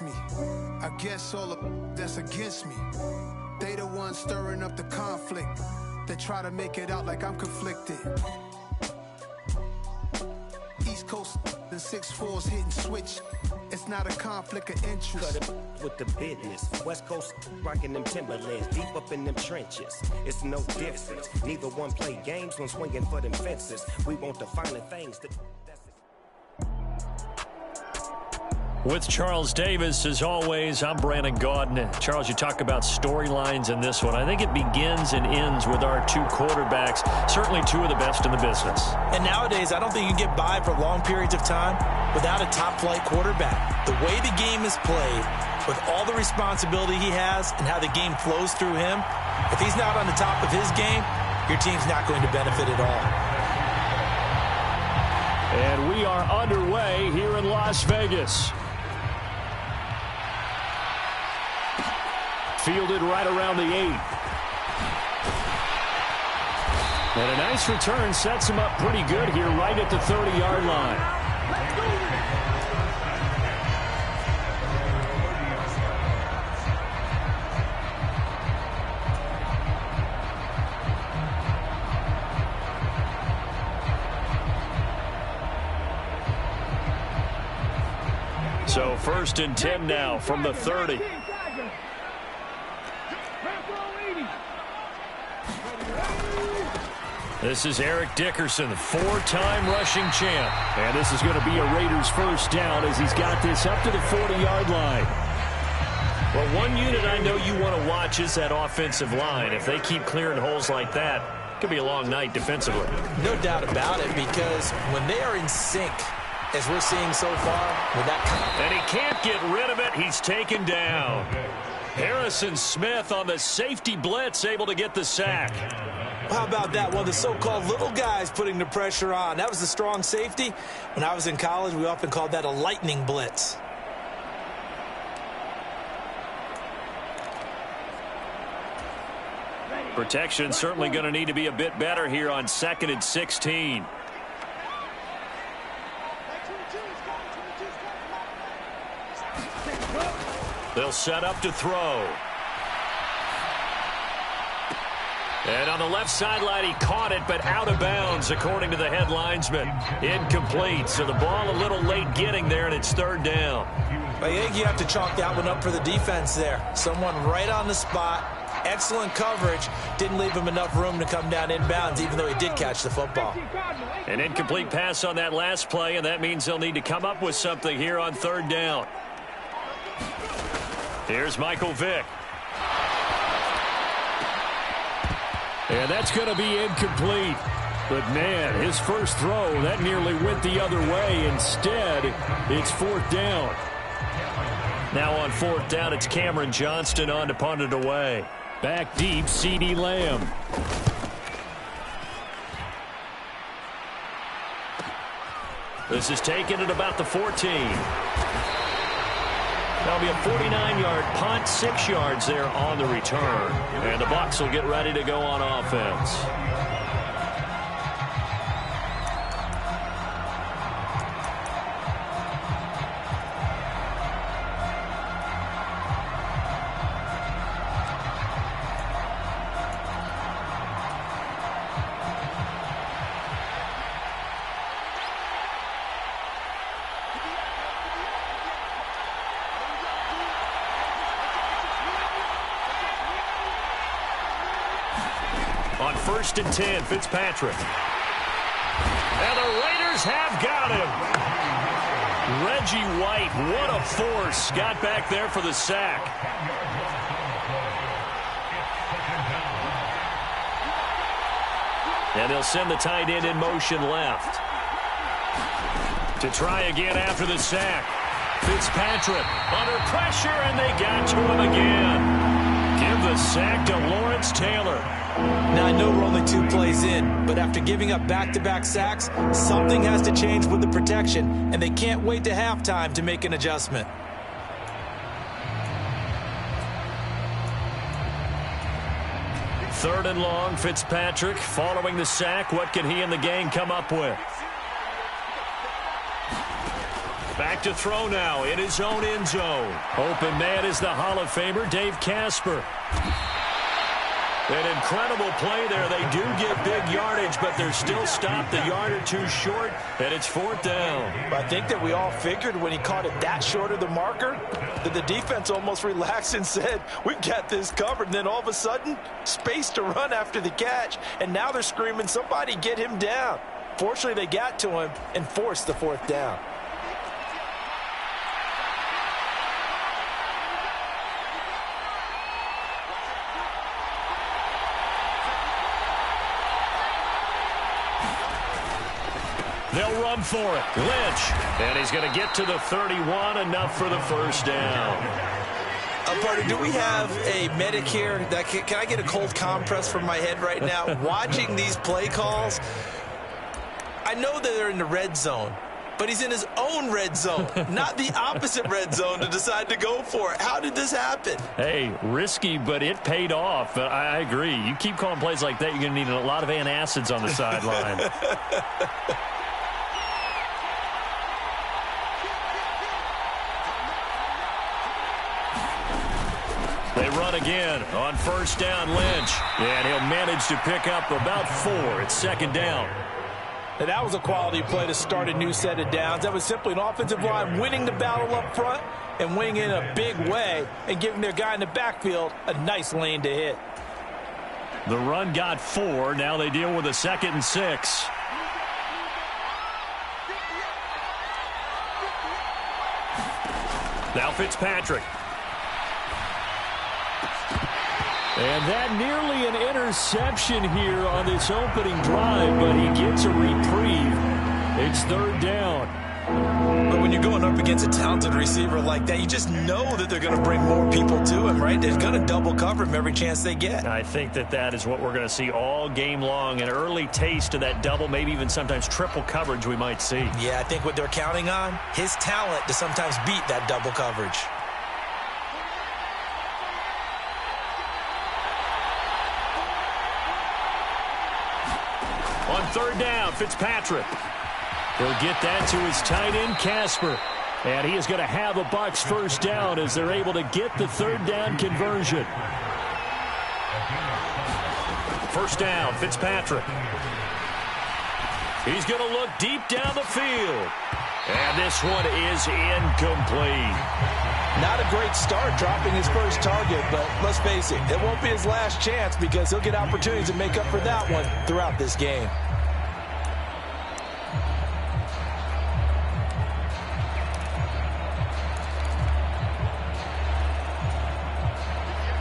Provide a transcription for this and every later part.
me. I guess all of that's against me. They the ones stirring up the conflict. They try to make it out like I'm conflicted. East Coast and 6'4's hitting switch. It's not a conflict of interest. Cut it with the business. West Coast rocking them Timberlands, deep up in them trenches. It's no difference. Neither one play games when swinging for them fences. We want the finer things. With Charles Davis, as always, I'm Brandon Gaudin. Charles, you talk about storylines in this one. I think it begins and ends with our two quarterbacks, certainly two of the best in the business. And nowadays, I don't think you can get by for long periods of time without a top-flight quarterback. The way the game is played, with all the responsibility he has and how the game flows through him, if he's not on the top of his game, your team's not going to benefit at all. And we are underway here in Las Vegas. Fielded right around the 8. And a nice return sets him up pretty good here right at the 30-yard line. So 1st and 10 now from the 30. This is Eric Dickerson, 4-time rushing champ. And this is going to be a Raiders first down as he's got this up to the 40-yard line. Well, one unit I know you want to watch is that offensive line. If they keep clearing holes like that, it could be a long night defensively. No doubt about it, because when they are in sync, as we're seeing so far, with that and he can't get rid of it. He's taken down. Harrison Smith on the safety blitz, able to get the sack. How about that? One of the so-called little guys putting the pressure on. That was the strong safety. When I was in college, we often called that a lightning blitz. Protection certainly going to need to be a bit better here on 2nd and 16. They'll set up to throw. And on the left sideline, he caught it, but out of bounds, according to the head linesman. Incomplete, so the ball a little late getting there, and it's 3rd down. I think you have to chalk that one up for the defense there. Someone right on the spot, excellent coverage, didn't leave him enough room to come down inbounds, even though he did catch the football. An incomplete pass on that last play, and that means they'll need to come up with something here on 3rd down. Here's Michael Vick. And that's going to be incomplete. But, man, his first throw, that nearly went the other way. Instead, it's 4th down. Now on 4th down, it's Cameron Johnston on to punt it away. Back deep, CeeDee Lamb. This is taken at about the 14. That'll be a 49-yard punt, 6 yards there on the return. And the Bucs will get ready to go on offense. On 1st and 10, Fitzpatrick. And the Raiders have got him. Reggie White, what a force. Got back there for the sack. And they'll send the tight end in motion left. To try again after the sack. Fitzpatrick under pressure, and they got to him again. Give the sack to Lawrence Taylor. Now, I know we're only 2 plays in, but after giving up back-to-back sacks, something has to change with the protection, and they can't wait to halftime to make an adjustment. Third and long, Fitzpatrick following the sack. What can he and the gang come up with? Back to throw now in his own end zone. Open man is the Hall of Famer, Dave Casper. An incredible play there. They do get big yardage, but they're still stopped a yard or two short, and it's 4th down. I think that we all figured when he caught it that short of the marker that the defense almost relaxed and said, we've got this covered. And then all of a sudden, space to run after the catch, and now they're screaming, somebody get him down. Fortunately, they got to him and forced the 4th down. They'll run for it. Lynch. And he's going to get to the 31, enough for the 1st down. Partner, do we have a medic here? Can I get a cold compress from my head right now? Watching these play calls, I know that they're in the red zone, but he's in his own red zone, not the opposite red zone to decide to go for it. How did this happen? Hey, risky, but it paid off. I agree. You keep calling plays like that, you're going to need a lot of antacids on the sideline. They run again on 1st down, Lynch. And he'll manage to pick up about 4. It's 2nd down. Now, that was a quality play to start a new set of downs. That was simply an offensive line winning the battle up front and winning in a big way and giving their guy in the backfield a nice lane to hit. The run got 4. Now they deal with a 2nd and 6. Now Fitzpatrick. And that nearly an interception here on this opening drive, but he gets a reprieve. It's 3rd down. But when you're going up against a talented receiver like that, you just know that they're going to bring more people to him, right? They're going to double cover him every chance they get. I think that is what we're going to see all game long. An early taste of that double, maybe even sometimes triple coverage we might see. Yeah, I think what they're counting on, his talent to sometimes beat that double coverage. On 3rd down, Fitzpatrick. He'll get that to his tight end, Casper. And he is going to have a Bucs 1st down as they're able to get the 3rd down conversion. 1st down, Fitzpatrick. He's going to look deep down the field. And this one is incomplete. Not a great start dropping his first target, but let's face it, it won't be his last chance because he'll get opportunities to make up for that one throughout this game.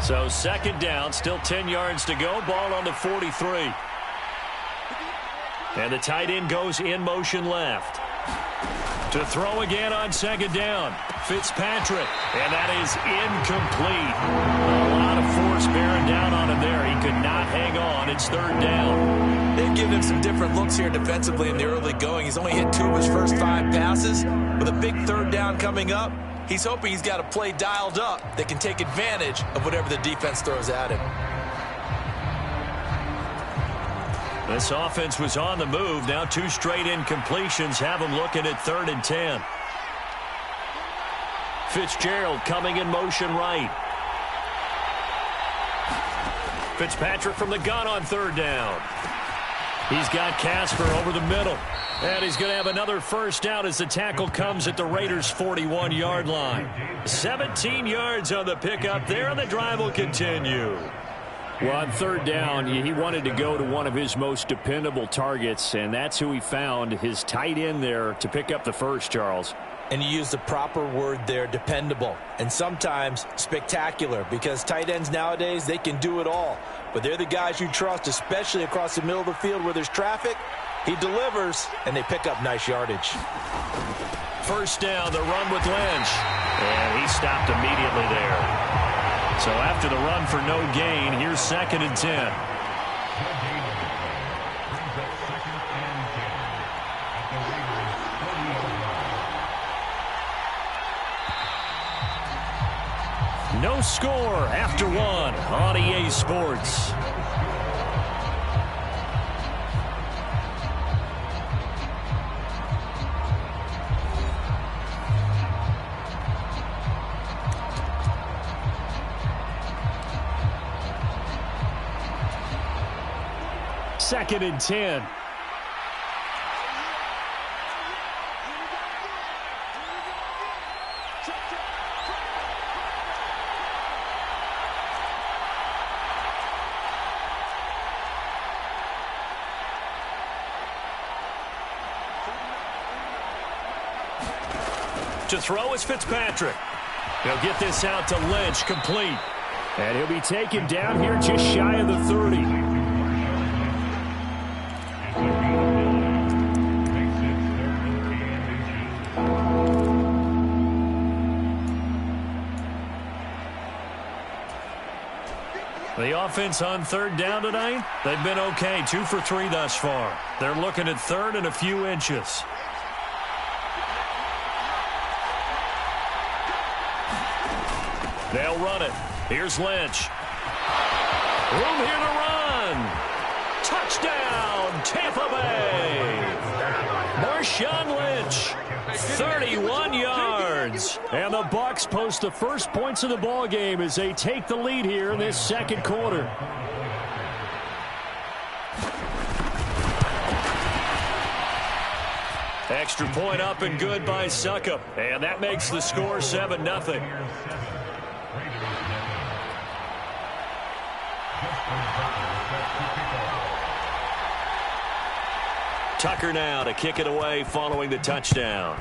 So 2nd down, still 10 yards to go, ball on the 43. And the tight end goes in motion left. To throw again on 2nd down, Fitzpatrick, and that is incomplete. A lot of force bearing down on him there. He could not hang on. It's 3rd down. They've given him some different looks here defensively in the early going. He's only hit 2 of his first 5 passes. With a big 3rd down coming up, he's hoping he's got a play dialed up that can take advantage of whatever the defense throws at him. This offense was on the move. Now 2 straight incompletions have them looking at 3rd and 10. Fitzgerald coming in motion right. Fitzpatrick from the gun on 3rd down. He's got Casper over the middle. And he's going to have another 1st down as the tackle comes at the Raiders' 41-yard line. 17 yards on the pickup there, and the drive will continue. Well, on 3rd down, he wanted to go to one of his most dependable targets, and that's who he found, his tight end there, to pick up the first, Charles. And you use the proper word there, dependable, and sometimes spectacular, because tight ends nowadays, they can do it all. But they're the guys you trust, especially across the middle of the field where there's traffic. He delivers, and they pick up nice yardage. 1st down, the run with Lynch, and he stopped immediately there. So after the run for no gain, here's 2nd and 10. No score after 1 on EA Sports. 2nd and 10. To throw is Fitzpatrick. He'll get this out to Lynch, complete. And he'll be taken down here just shy of the 30. The offense on 3rd down tonight, they've been okay, 2 for 3 thus far. They're looking at 3rd and a few inches. They'll run it. Here's Lynch. Room here to run. Touchdown, Tampa Bay. Marshawn Lynch, 31 yards. And the Bucs post the first points of the ball game as they take the lead here in this 2nd quarter. Extra point up and good by Succop. And that makes the score 7-0. Tucker now to kick it away following the touchdown.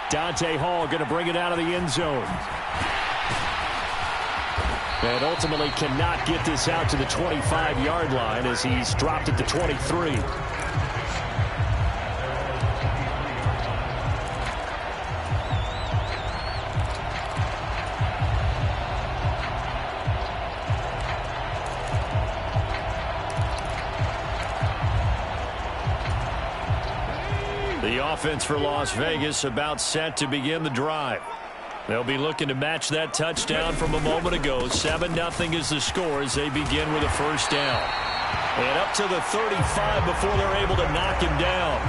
Dante Hall going to bring it out of the end zone. And ultimately cannot get this out to the 25-yard line as he's dropped at the 23. The offense for Las Vegas about set to begin the drive. They'll be looking to match that touchdown from a moment ago. 7-0 is the score as they begin with a first down. And up to the 35 before they're able to knock him down.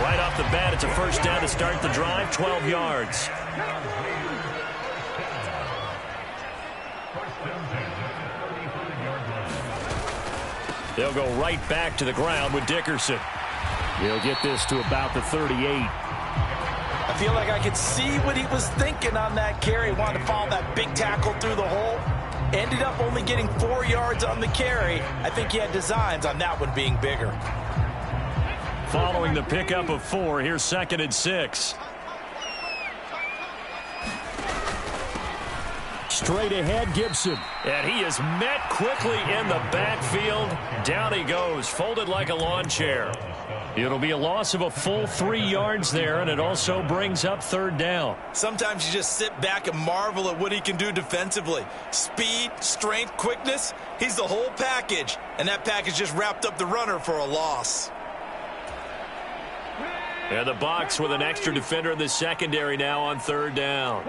Right off the bat, it's a first down to start the drive, 12 yards. They'll go right back to the ground with Dickerson. He'll get this to about the 38. I feel like I could see what he was thinking on that carry. Wanted to follow that big tackle through the hole. Ended up only getting 4 yards on the carry. I think he had designs on that one being bigger. Following the pickup of 4, here's 2nd and 6. Straight ahead, Gibson. And he is met quickly in the backfield. Down he goes, folded like a lawn chair. It'll be a loss of a full 3 yards there, and it also brings up 3rd down. Sometimes you just sit back and marvel at what he can do defensively. Speed, strength, quickness, he's the whole package. And that package just wrapped up the runner for a loss. And the Bucs with an extra defender in the secondary now on 3rd down.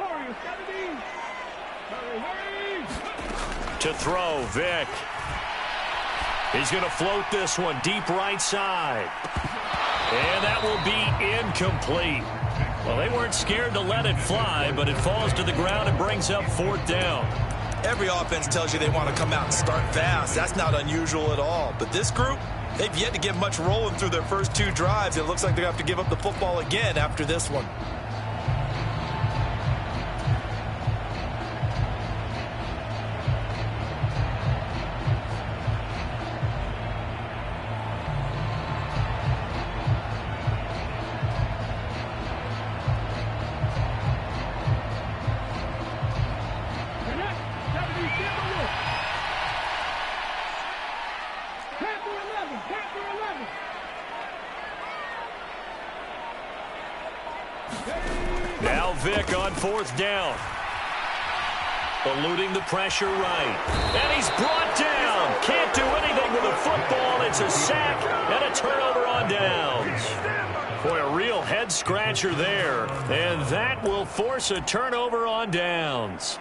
To throw, Vick. He's going to float this one deep right side. And that will be incomplete. Well, they weren't scared to let it fly, but it falls to the ground and brings up 4th down. Every offense tells you they want to come out and start fast. That's not unusual at all. But this group, they've yet to get much rolling through their first 2 drives. It looks like they're going to have to give up the football again after this one. Now Vick on 4th down. Eluding the pressure right. And he's brought down. Can't do anything with the football. It's a sack and a turnover on downs. Boy, a real head scratcher there. And that will force a turnover on downs.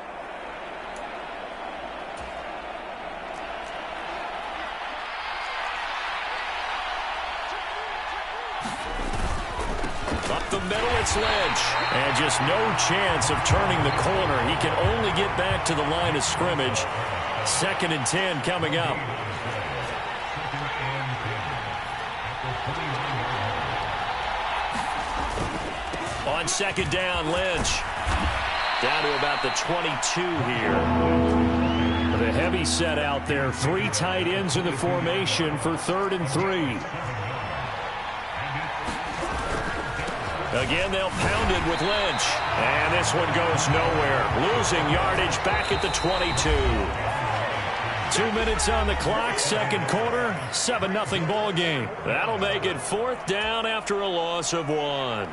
Up the middle, it's Lynch. And just no chance of turning the corner. He can only get back to the line of scrimmage. 2nd and 10 coming up. On 2nd down, Lynch. Down to about the 22 here. With a heavy set out there. 3 tight ends in the formation for 3rd and 3. Again, they'll pound it with Lynch. And this one goes nowhere. Losing yardage back at the 22. 2 minutes on the clock, 2nd quarter, 7-0 ball game. That'll make it 4th down after a loss of 1.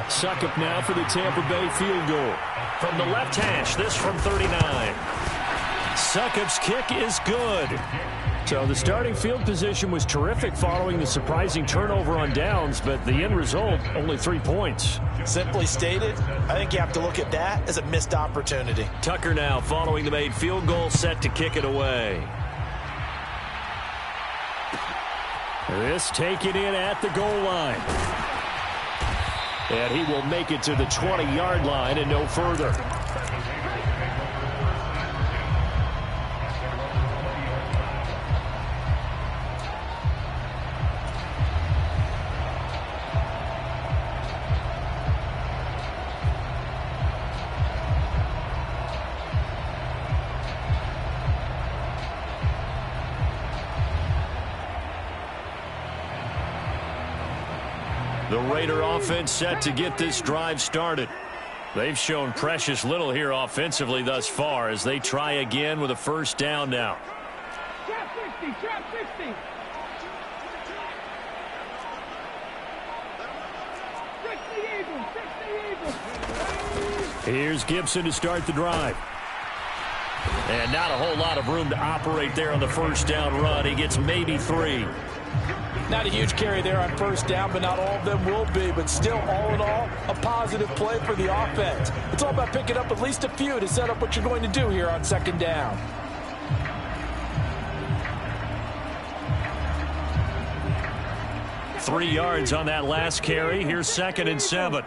Succop now for the Tampa Bay field goal. From the left hash, this from 39. Succop's kick is good. So the starting field position was terrific following the surprising turnover on downs, but the end result, only 3 points. Simply stated, I think you have to look at that as a missed opportunity. Tucker now following the made field goal, set to kick it away. This taken in at the goal line. And he will make it to the 20-yard line and no further. The Raider offense set to get this drive started. They've shown precious little here offensively thus far as they try again with a 1st down now. Trap 60, trap 60. 60 Eagles. Here's Gibson to start the drive. And not a whole lot of room to operate there on the 1st down run. He gets maybe 3. Not a huge carry there on 1st down, but not all of them will be. But still, all in all, a positive play for the offense. It's all about picking up at least a few to set up what you're going to do here on 2nd down. Three yards on that last carry. Here's 2nd and 7.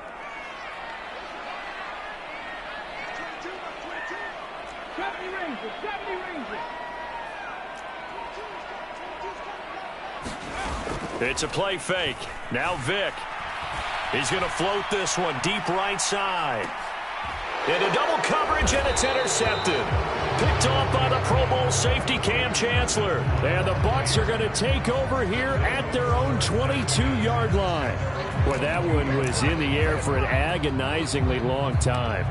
It's a play fake. Now Vick. He's going to float this one deep right side. Into double coverage, and it's intercepted. Picked off by the Pro Bowl safety Cam Chancellor. And the Bucs are going to take over here at their own 22-yard line. Boy, that one was in the air for an agonizingly long time.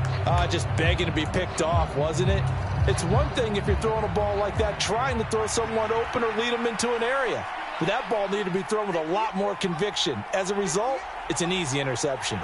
Just begging to be picked off, wasn't it? It's one thing if you're throwing a ball like that, trying to throw someone open or lead them into an area. But that ball needed to be thrown with a lot more conviction. As a result, it's an easy interception.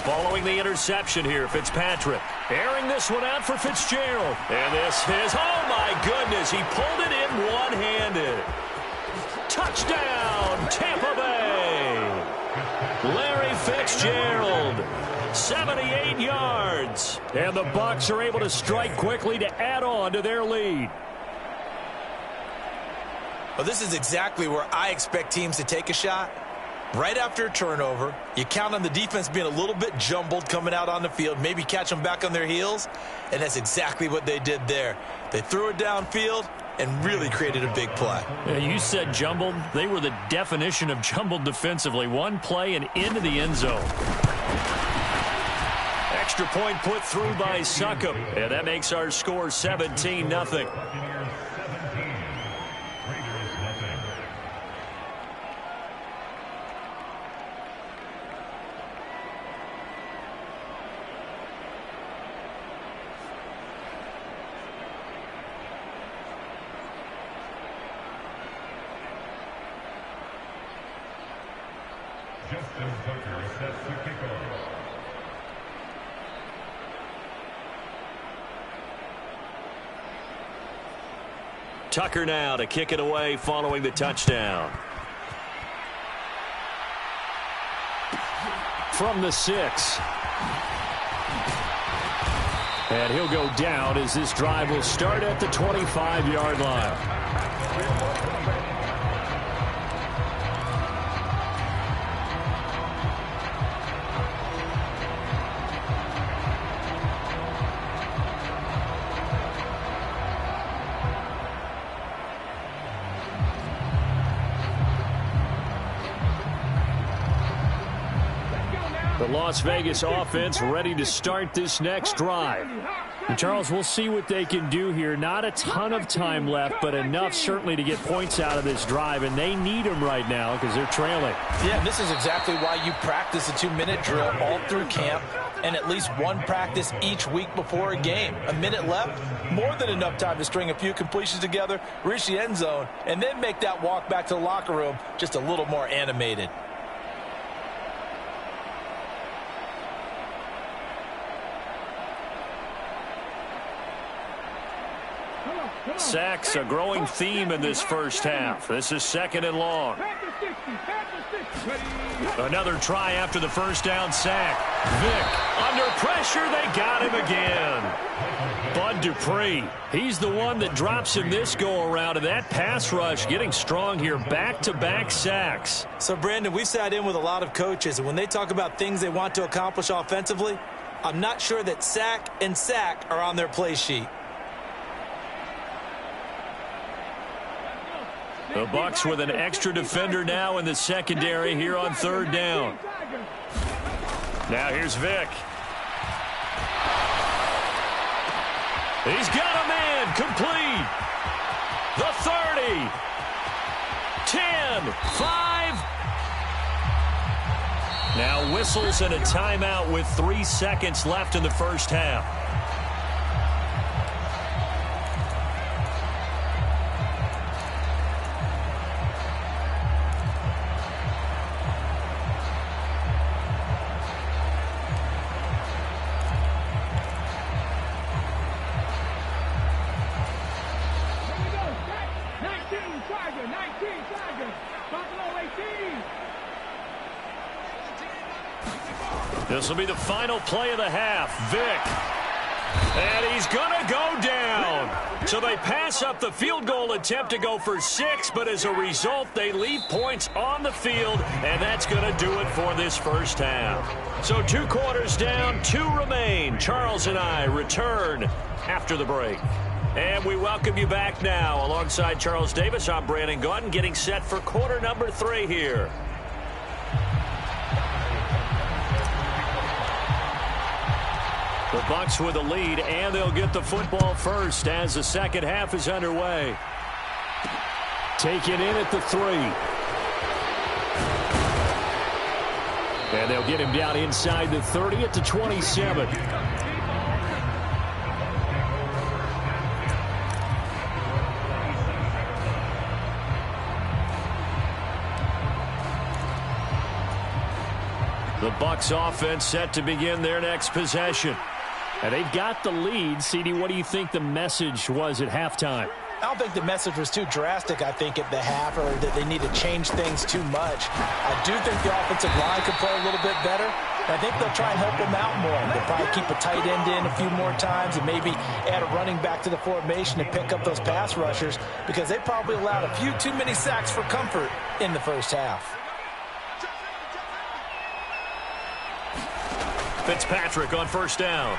Following the interception here, Fitzpatrick. Airing this one out for Fitzgerald. And this is, oh my goodness, he pulled it in one-handed. Touchdown, Tampa Bay. Larry Fitzgerald, 78 yards. And the Bucs are able to strike quickly to add on to their lead. Well, this is exactly where I expect teams to take a shot. Right after a turnover, you count on the defense being a little bit jumbled coming out on the field, maybe catch them back on their heels, and that's exactly what they did there. They threw it downfield and really created a big play. Yeah, you said jumbled. They were the definition of jumbled defensively. One play and into the end zone. Extra point put through by Succop, and that makes our score 17-0. Tucker now to kick it away following the touchdown. From the 6. And he'll go down as this drive will start at the 25-yard line. Las Vegas offense ready to start this next drive. And Charles, we'll see what they can do here. Not a ton of time left, but enough certainly to get points out of this drive, and they need them right now because they're trailing. Yeah, this is exactly why you practice a 2-minute drill all through camp and at least one practice each week before a game. A minute left, more than enough time to string a few completions together, reach the end zone, and then make that walk back to the locker room just a little more animated. Sacks, a growing theme in this first half. This is 2nd and long. Another try after the first down sack. Vick under pressure. They got him again. Bud Dupree, he's the one that drops him this go-around, and that pass rush getting strong here. Back-to-back sacks. So, Brandon, we sat in with a lot of coaches, and when they talk about things they want to accomplish offensively, I'm not sure that sack and sack are on their play sheet. The Bucs with an extra defender now in the secondary here on 3rd down. Now here's Vick. He's got a man complete. The 30. 10. 5. Now whistles and a timeout with 3 seconds left in the first half. This will be the final play of the half. Vick. And he's going to go down. So they pass up the field goal attempt to go for 6, but as a result, they leave points on the field, and that's going to do it for this first half. So 2 quarters down, 2 remain. Charles and I return after the break. And we welcome you back now. Alongside Charles Davis, I'm Brandon Gaudin, getting set for quarter number 3 here. The Bucs with a lead, and they'll get the football first as the second half is underway. Taken in at the 3. And they'll get him down inside the 30 at the 27. The Bucs offense set to begin their next possession. And they've got the lead. CD, what do you think the message was at halftime? I don't think the message was too drastic, I think, at the half, or that they need to change things too much. I do think the offensive line could play a little bit better. I think they'll try and help them out more. They'll probably keep a tight end in a few more times and maybe add a running back to the formation and pick up those pass rushers, because they probably allowed a few too many sacks for comfort in the first half. Fitzpatrick on first down.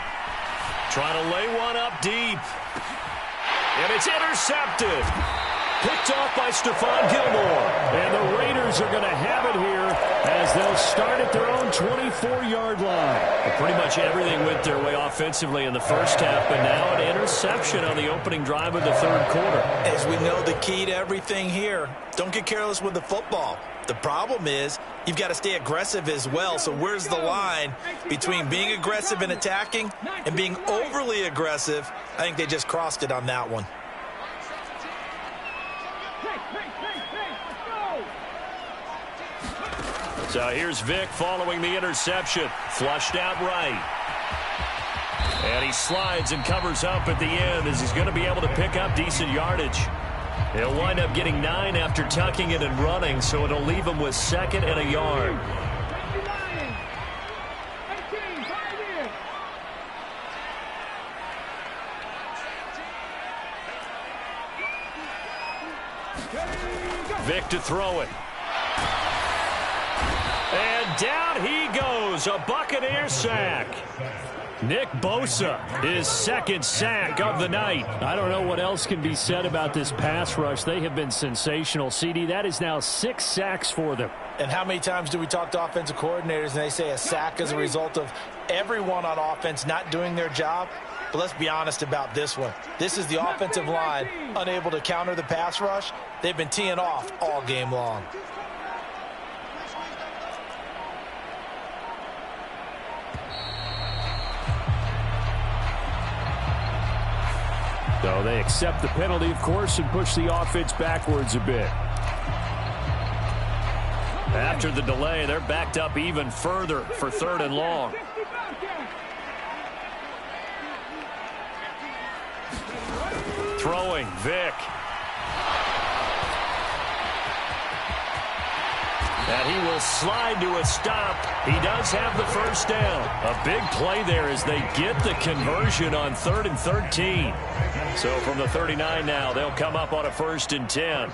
Trying to lay one up deep. And it's intercepted. Picked off by Stephon Gilmore. And the Raiders are going to have it here as they'll start at their own 24-yard line. Well, pretty much everything went their way offensively in the first half, but now an interception on the opening drive of the 3rd quarter. As we know, the key to everything here, don't get careless with the football. The problem is you've got to stay aggressive as well. So where's the line between being aggressive and attacking and being overly aggressive? I think they just crossed it on that one. So here's Vick following the interception. Flushed out right. And he slides and covers up at the end as he's going to be able to pick up decent yardage. He'll wind up getting 9 after tucking it and running, so it'll leave him with 2nd and a yard. Vick to throw it. And down he goes, a Buccaneer sack. Nick Bosa, his second sack of the night. I don't know what else can be said about this pass rush. They have been sensational. CD, that is now 6 sacks for them. And how many times do we talk to offensive coordinators and they say a sack is a result of everyone on offense not doing their job? But let's be honest about this one. This is the offensive line unable to counter the pass rush. They've been teeing off all game long. So they accept the penalty, of course, and push the offense backwards a bit. After the delay, they're backed up even further for 3rd and long. Throwing, Vic. And he will slide to a stop. He does have the first down. A big play there as they get the conversion on 3rd and 13. So from the 39 now, they'll come up on a 1st and 10.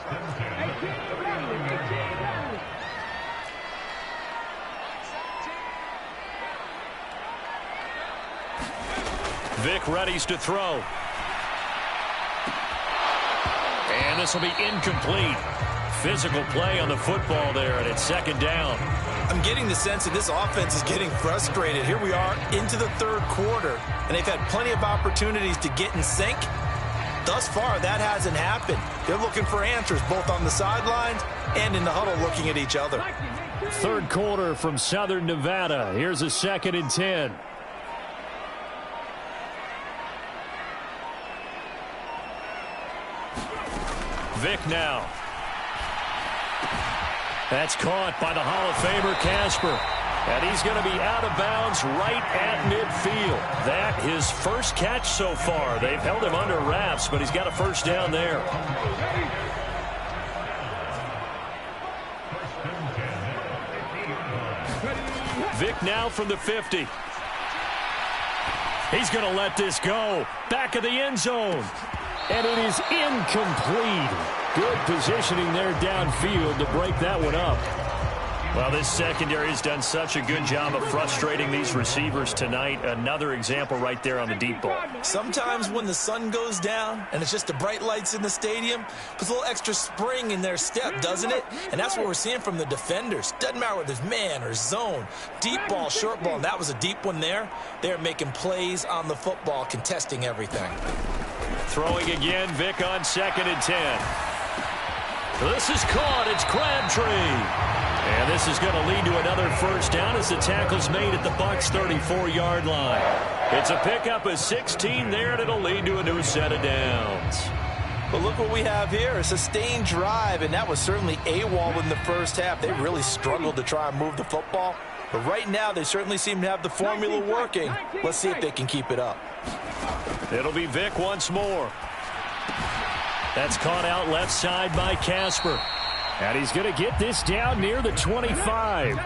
Vic readies to throw. And this will be incomplete. Physical play on the football there, and it's 2nd down. I'm getting the sense that this offense is getting frustrated. Here we are into the 3rd quarter, and they've had plenty of opportunities to get in sync. Thus far, that hasn't happened. They're looking for answers both on the sidelines and in the huddle looking at each other. 3rd quarter from Southern Nevada. Here's a 2nd and 10. Vic now. That's caught by the Hall of Famer Casper. And he's going to be out of bounds right at midfield. That his first catch so far. They've held him under wraps, but he's got a 1st down there. Vic now from the 50. He's going to let this go. Back of the end zone. And it is incomplete. Good positioning there downfield to break that one up. Well, this secondary has done such a good job of frustrating these receivers tonight. Another example right there on the deep ball. Sometimes when the sun goes down and it's just the bright lights in the stadium, puts a little extra spring in their step, doesn't it? And that's what we're seeing from the defenders. Doesn't matter whether it's man or zone, deep ball, short ball. And that was a deep one there. They're making plays on the football, contesting everything. Throwing again, Vic on 2nd and 10. This is caught. It's Crabtree. And this is going to lead to another 1st down as the tackle's made at the Bucs' 34-yard line. It's a pickup of 16 there, and it'll lead to a new set of downs. But look what we have here, a sustained drive, and that was certainly AWOL in the first half. They really struggled to try and move the football. But right now, they certainly seem to have the formula working. Let's see if they can keep it up. It'll be Vic once more. That's caught out left side by Casper. And he's going to get this down near the 25.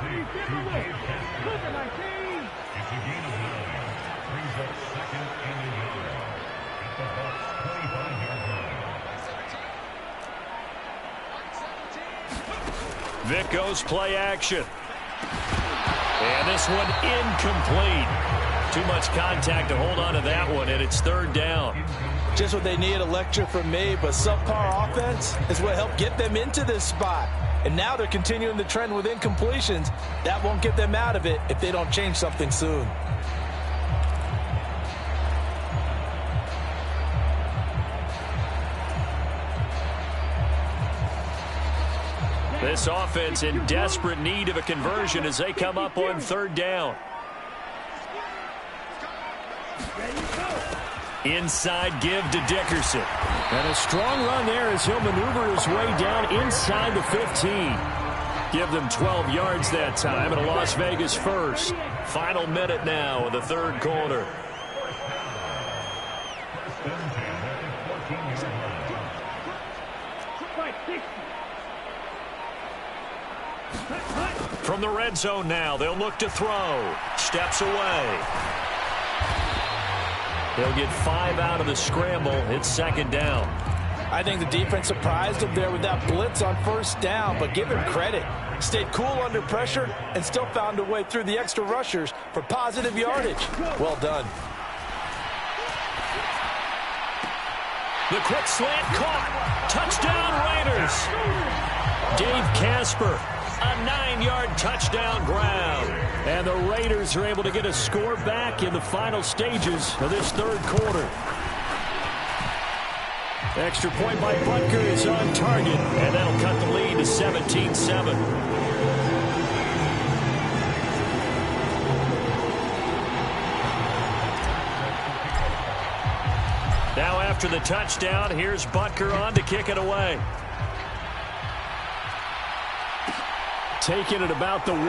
Vic goes play action. And this one incomplete. Too much contact to hold on to that one, and it's 3rd down. Just what they need, a lecture from me, but subpar offense is what helped get them into this spot. And now they're continuing the trend with incompletions. That won't get them out of it if they don't change something soon. This offense in desperate need of a conversion as they come up on 3rd down. Inside give to Dickerson. And a strong run there as he'll maneuver his way down inside the 15. Give them 12 yards that time and a Las Vegas 1st. Final minute now of the 3rd quarter. From the red zone now, they'll look to throw. Steps away. They'll get 5 out of the scramble. It's 2nd down. I think the defense surprised him there with that blitz on first down, but give him credit. Stayed cool under pressure and still found a way through the extra rushers for positive yardage. Well done. The quick slant caught. Touchdown Raiders. Dave Casper, a 9-yard touchdown ground. And the Raiders are able to get a score back in the final stages of this third quarter. Extra point by Butker is on target, and that'll cut the lead to 17-7. Now after the touchdown, here's Butker on to kick it away. Taking it about the 1.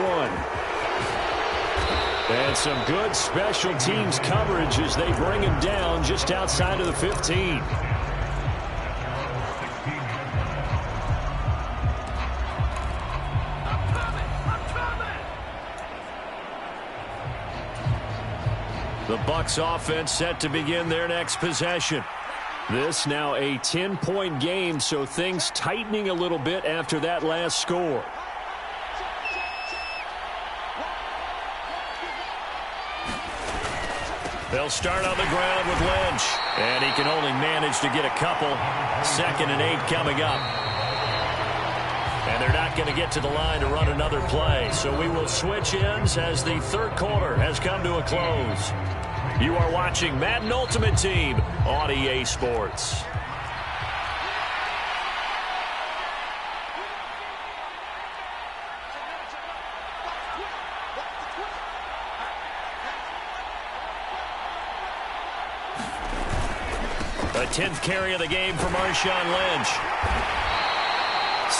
And some good special teams coverage as they bring him down just outside of the 15. The Bucs offense set to begin their next possession. This now a 10-point game, so things tightening a little bit after that last score. They'll start on the ground with Lynch, and he can only manage to get a couple. 2nd and 8 coming up. And they're not going to get to the line to run another play, so we will switch ends as the third quarter has come to a close. You are watching Madden Ultimate Team on EA Sports. The 10th carry of the game for Marshawn Lynch.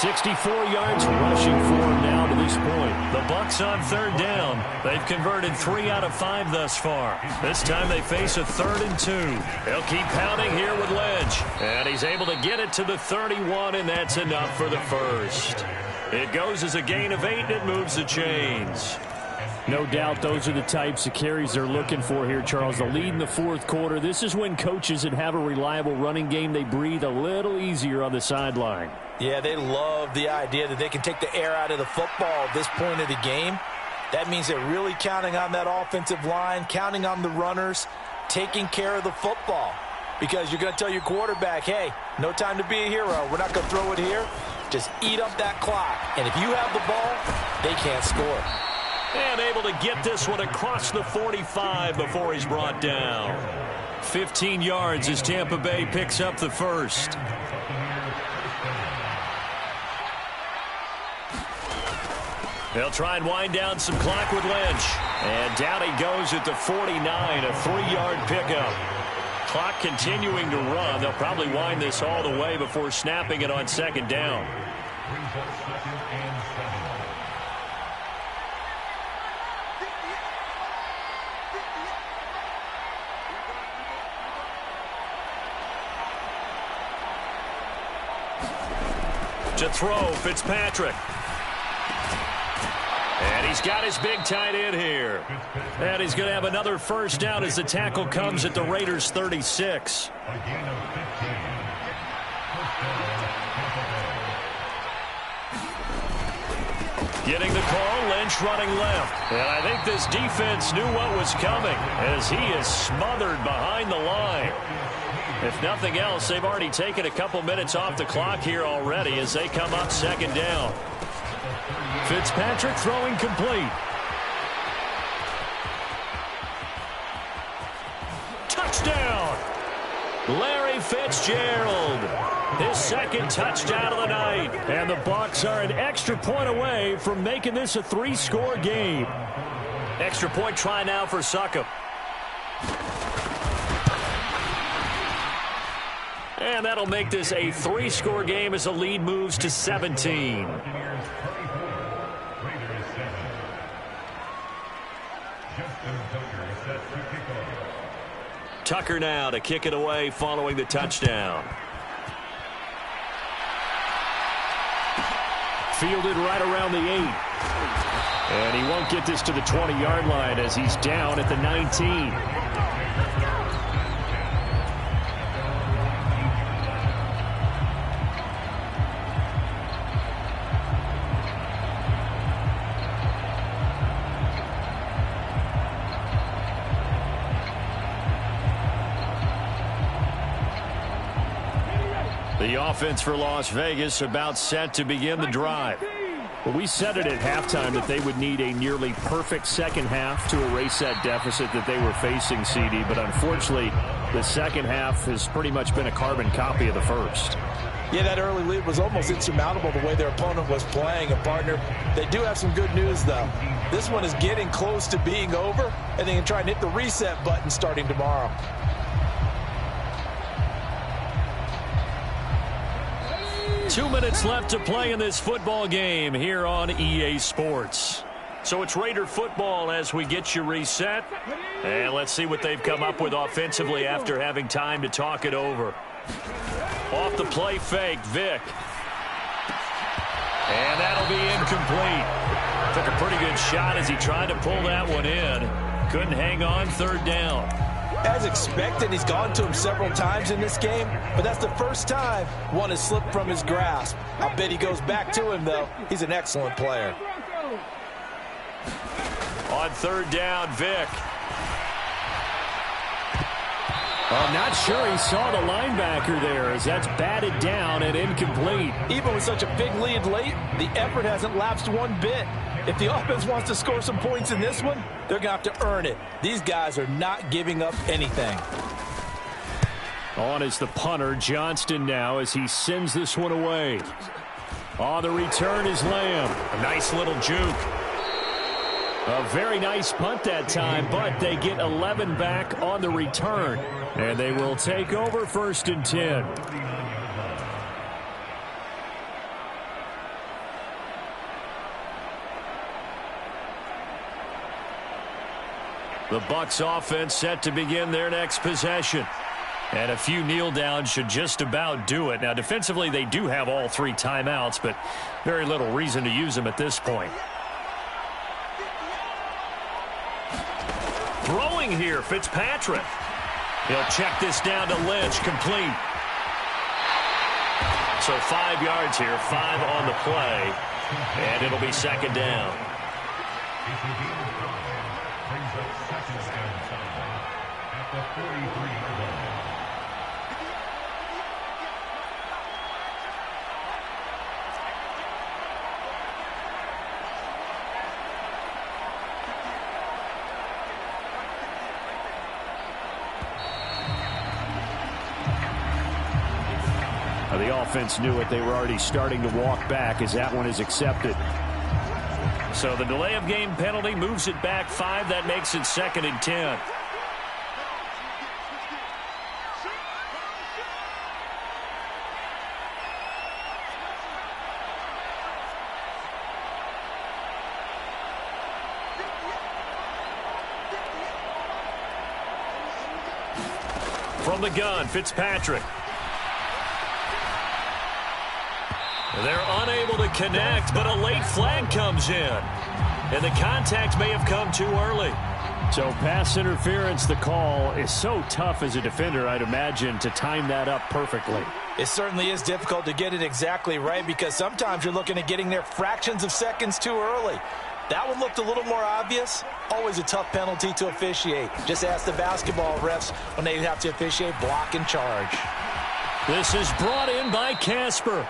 64 yards rushing for him now to this point. The Bucs on third down. They've converted 3 out of 5 thus far. This time they face a 3rd and 2. They'll keep pounding here with Lynch. And he's able to get it to the 31, and that's enough for the first. It goes as a gain of 8, and it moves the chains. No doubt those are the types of carries they're looking for here, Charles. The lead in the fourth quarter. This is when coaches that have a reliable running game, they breathe a little easier on the sideline. Yeah, they love the idea that they can take the air out of the football at this point of the game. That means they're really counting on that offensive line, counting on the runners, taking care of the football. Because you're going to tell your quarterback, hey, no time to be a hero. We're not going to throw it here. Just eat up that clock. And if you have the ball, they can't score. And able to get this one across the 45 before he's brought down. 15 yards as Tampa Bay picks up the first. They'll try and wind down some clock with Lynch. And down he goes at the 49, a 3-yard pickup. Clock continuing to run. They'll probably wind this all the way before snapping it on 2nd down. To throw, Fitzpatrick. And he's got his big tight end here. And he's going to have another first down as the tackle comes at the Raiders' 36. Getting the call, Lynch running left. And I think this defense knew what was coming as he is smothered behind the line. If nothing else, they've already taken a couple minutes off the clock here already as they come up 2nd down. Fitzpatrick throwing complete. Touchdown! Larry Fitzgerald. His 2nd touchdown of the night. And the Bucs are an extra point away from making this a 3-score game. Extra point try now for Succop. And that'll make this a 3-score game as the lead moves to 17. Tucker now to kick it away following the touchdown. Fielded right around the 8. And he won't get this to the 20-yard line as he's down at the 19. The offense for Las Vegas about set to begin the drive. Well, we said it at halftime that they would need a nearly perfect second half to erase that deficit that they were facing, CD. But unfortunately, the second half has pretty much been a carbon copy of the first. Yeah, that early lead was almost insurmountable the way their opponent was playing. And, partner, they do have some good news, though. This one is getting close to being over, and they can try and hit the reset button starting tomorrow. Two minutes left to play in this football game here on EA Sports. So it's Raider football as we get you reset. And let's see what they've come up with offensively after having time to talk it over. Off the play fake, Vick. And that'll be incomplete. Took a pretty good shot as he tried to pull that one in. Couldn't hang on, third down. As expected, he's gone to him several times in this game, but that's the first time one has slipped from his grasp. I'll bet he goes back to him, though. He's an excellent player. On third down, Vick. I'm not sure he saw the linebacker there as that's batted down and incomplete. Even with such a big lead late, the effort hasn't lapsed one bit. If the offense wants to score some points in this one, they're going to have to earn it. These guys are not giving up anything. On is the punter, Johnston now, as he sends this one away. On the return is Lamb. A nice little juke. A very nice punt that time, but they get 11 back on the return. And they will take over 1st and 10. The Bucs offense set to begin their next possession. And a few kneel downs should just about do it. Now, defensively, they do have all 3 timeouts, but very little reason to use them at this point. Throwing here, Fitzpatrick. He'll check this down to Lynch, complete. So 5 yards here, 5 on the play, and it'll be second down. The offense knew it. They were already starting to walk back as that one is accepted. So the delay of game penalty moves it back 5. That makes it 2nd and 10. From the gun, Fitzpatrick. They're unable to connect, but a late flag comes in. And the contact may have come too early. So pass interference, the call, is so tough as a defender, I'd imagine, to time that up perfectly. It certainly is difficult to get it exactly right because sometimes you're looking at getting there fractions of seconds too early. That one looked a little more obvious. Always a tough penalty to officiate. Just ask the basketball refs when they have to officiate block and charge. This is brought in by Casper.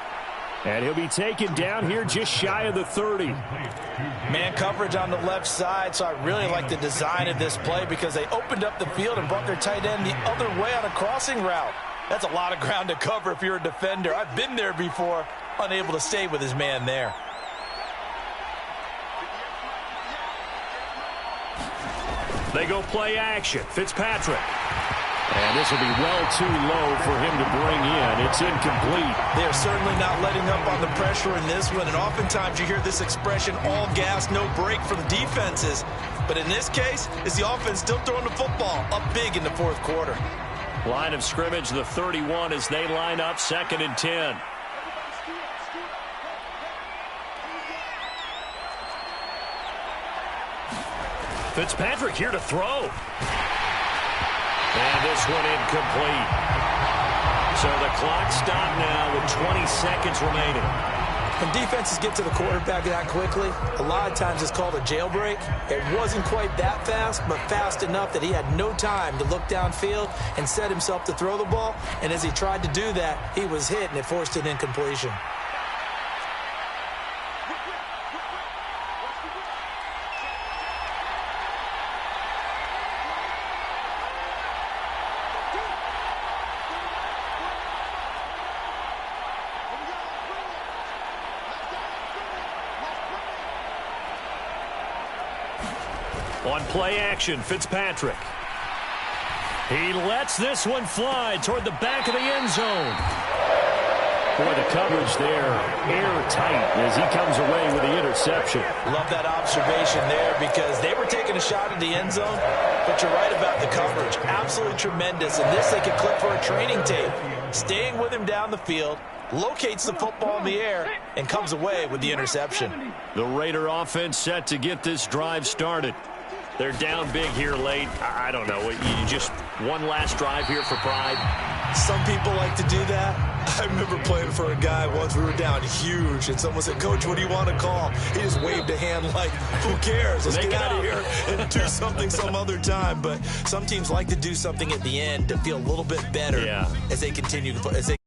And he'll be taken down here just shy of the 30. Man coverage on the left side, so I really like the design of this play because they opened up the field and brought their tight end the other way on a crossing route. That's a lot of ground to cover if you're a defender. I've been there before, unable to stay with his man there. They go play action. Fitzpatrick. And this will be well too low for him to bring in. It's incomplete. They're certainly not letting up on the pressure in this one. And oftentimes you hear this expression, all gas, no break from defenses. But in this case, is the offense still throwing the football up big in the 4th quarter. Line of scrimmage, the 31 as they line up 2nd and 10. Fitzpatrick here to throw. And this one incomplete. So the clock stopped now with 20 seconds remaining. When defenses get to the quarterback that quickly, a lot of times it's called a jailbreak. It wasn't quite that fast, but fast enough that he had no time to look downfield and set himself to throw the ball. And as he tried to do that, he was hit, and it forced an incompletion. On play action, Fitzpatrick. He lets this one fly toward the back of the end zone. Boy, the coverage there, airtight as he comes away with the interception. Love that observation there because they were taking a shot at the end zone, but you're right about the coverage. Absolutely tremendous. And this they could clip for a training tape. Staying with him down the field, locates the football in the air, and comes away with the interception. The Raider offense set to get this drive started. They're down big here late. I don't know. You just one last drive here for pride. Some people like to do that. I remember playing for a guy once. We were down huge, and someone said, "Coach, what do you want to call?" He just waved a hand like, who cares? Let's get out of here and do something some other time. But some teams like to do something at the end to feel a little bit better as they continue to play.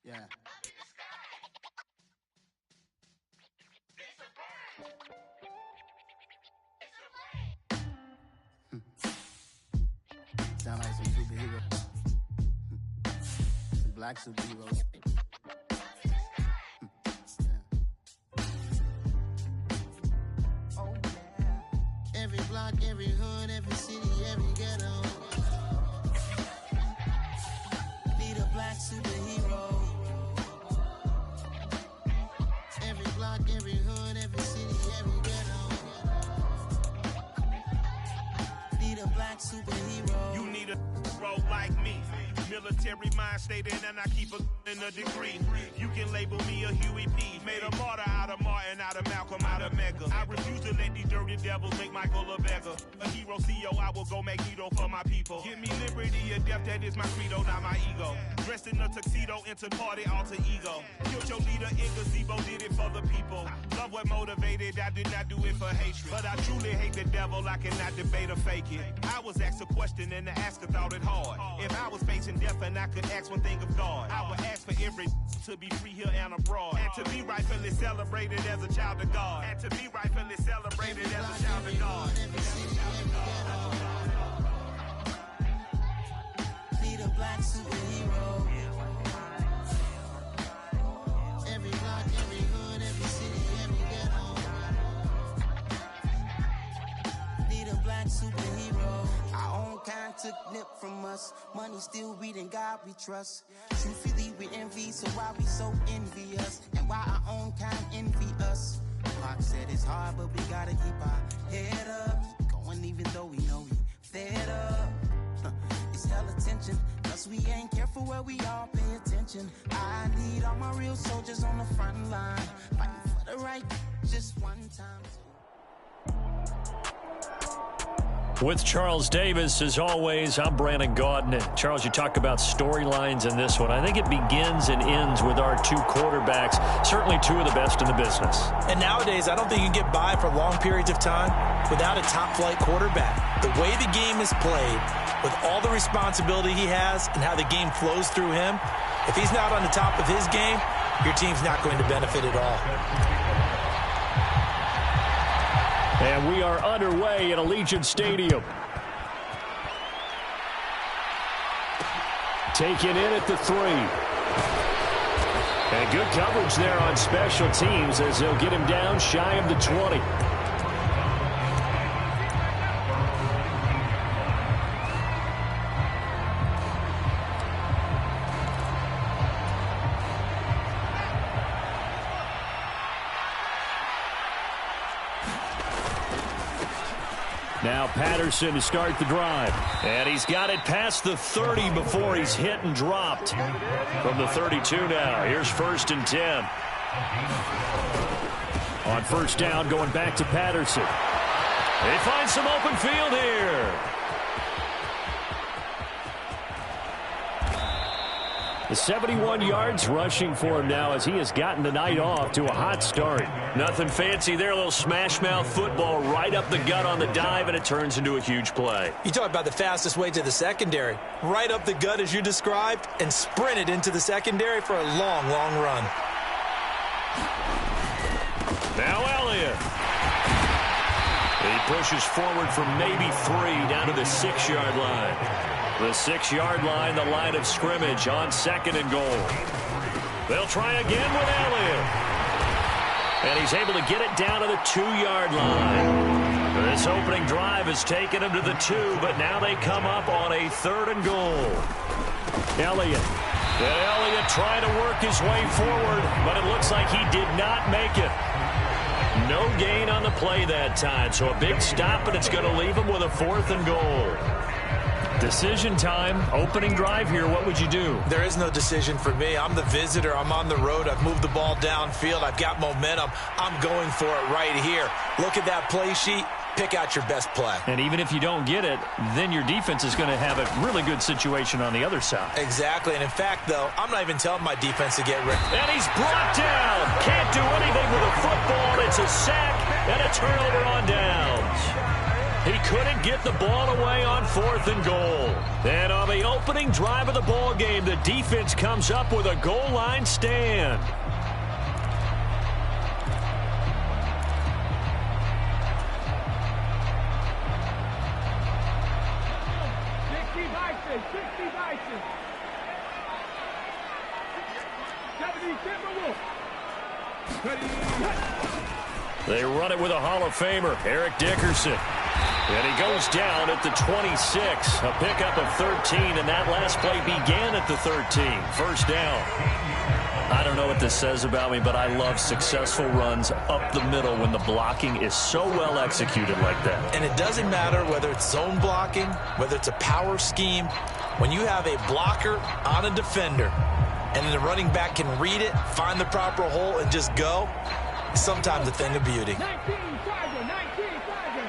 Yeah. Sound like some superheroes. Some black superheroes. Oh, yeah. Every block, every hood, every city, every ghetto. Be the black superhero. Every block, every hood, every city, every ghetto. Be the black superhero. You need a role like me. Military mind stated, and I keep in a degree. You can label me a Huey P. Made a martyr out of Martin, out of Malcolm, out of Mega. I refuse to let these dirty devils make Michael a beggar. A hero CEO, I will go Magneto for my people. Give me liberty or death, that is my credo, not my ego. Dressed in a tuxedo, into party, alter ego. Killed your leader in gazebo, did it for the people. Love what motivated, I did not do it for hatred. But I truly hate the devil, I cannot debate or fake it. I was asked a question and the asker thought it hard. If I was facing death and I could ask one thing of God, I would ask for every to be free here and abroad, and to be rightfully celebrated as a child of God, and to be rightfully celebrated as a child of God. Be the black superhero. Every block, every hood, every city, every ghetto. Be the black superhero. Our own kind took nip from us. Money still reading, God we trust. Truthfully we envy, so why we so envious? And why our own kind envy us? Pac said it's hard, but we gotta keep our head up. Going even though we know we fed up. It's hella tension, cause we ain't careful where we all pay attention. I need all my real soldiers on the front line, fighting for the right just one time. With Charles Davis, as always, I'm Brandon Gaudin. And Charles, you talk about storylines in this one. I think it begins and ends with our two quarterbacks, certainly two of the best in the business. And nowadays, I don't think you can get by for long periods of time without a top-flight quarterback. The way the game is played, with all the responsibility he has and how the game flows through him, if he's not on the top of his game, your team's not going to benefit at all. And we are underway at Allegiant Stadium. Taken in at the 3. And good coverage there on special teams as they'll get him down shy of the 20. Now Patterson to start the drive. And he's got it past the 30 before he's hit and dropped. From the 32 now. Here's 1st and 10. On first down, going back to Patterson. They find some open field here. The 71 yards rushing for him now as he has gotten the night off to a hot start. Nothing fancy there, a little smash mouth football right up the gut on the dive, and it turns into a huge play. You talk about the fastest way to the secondary. Right up the gut as you described, and sprinted into the secondary for a long, long run. Now Elliott. He pushes forward from maybe 3 down to the 6-yard line. The 6-yard line, the line of scrimmage on 2nd and goal. They'll try again with Elliott. And he's able to get it down to the 2-yard line. This opening drive has taken him to the 2, but now they come up on a 3rd and goal. Elliott. And Elliott trying to work his way forward, but it looks like he did not make it. No gain on the play that time, so a big stop, and it's going to leave him with a 4th and goal. Decision time, opening drive here. What would you do? There is no decision for me. I'm the visitor. I'm on the road. I've moved the ball downfield. I've got momentum. I'm going for it right here. Look at that play sheet. Pick out your best play. And even if you don't get it, then your defense is going to have a really good situation on the other side. Exactly. And in fact, though, I'm not even telling my defense to get ready. And he's brought down. Can't do anything with a football. It's a sack and a turnover on downs. He couldn't get the ball away on 4th and goal. And on the opening drive of the ball game, the defense comes up with a goal line stand. They run it with a Hall of Famer, Eric Dickerson. And he goes down at the 26. A pickup of 13, and that last play began at the 13. First down. I don't know what this says about me, but I love successful runs up the middle when the blocking is so well executed like that. And it doesn't matter whether it's zone blocking, whether it's a power scheme. When you have a blocker on a defender, and then the running back can read it, find the proper hole, and just go, it's sometimes a thing of beauty. 19, Tiger, 19, Tiger.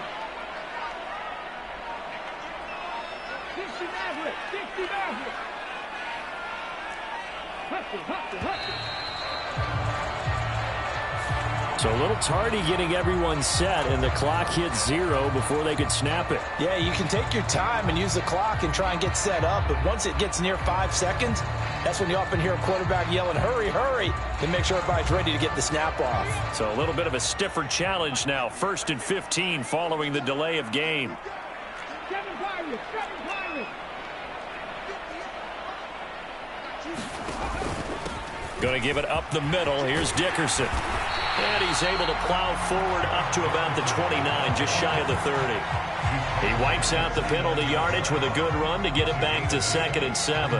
60 Maverick, 60 Maverick. Hustle. So a little tardy getting everyone set, and the clock hit 0 before they could snap it. Yeah, you can take your time and use the clock and try and get set up, but once it gets near 5 seconds, that's when you often hear a quarterback yelling, hurry, hurry, to make sure everybody's ready to get the snap off. So a little bit of a stiffer challenge now. 1st and 15 following the delay of game. 7 Pirates. Going to give it up the middle. Here's Dickerson. And he's able to plow forward up to about the 29, just shy of the 30. He wipes out the penalty yardage with a good run to get it back to 2nd and 7.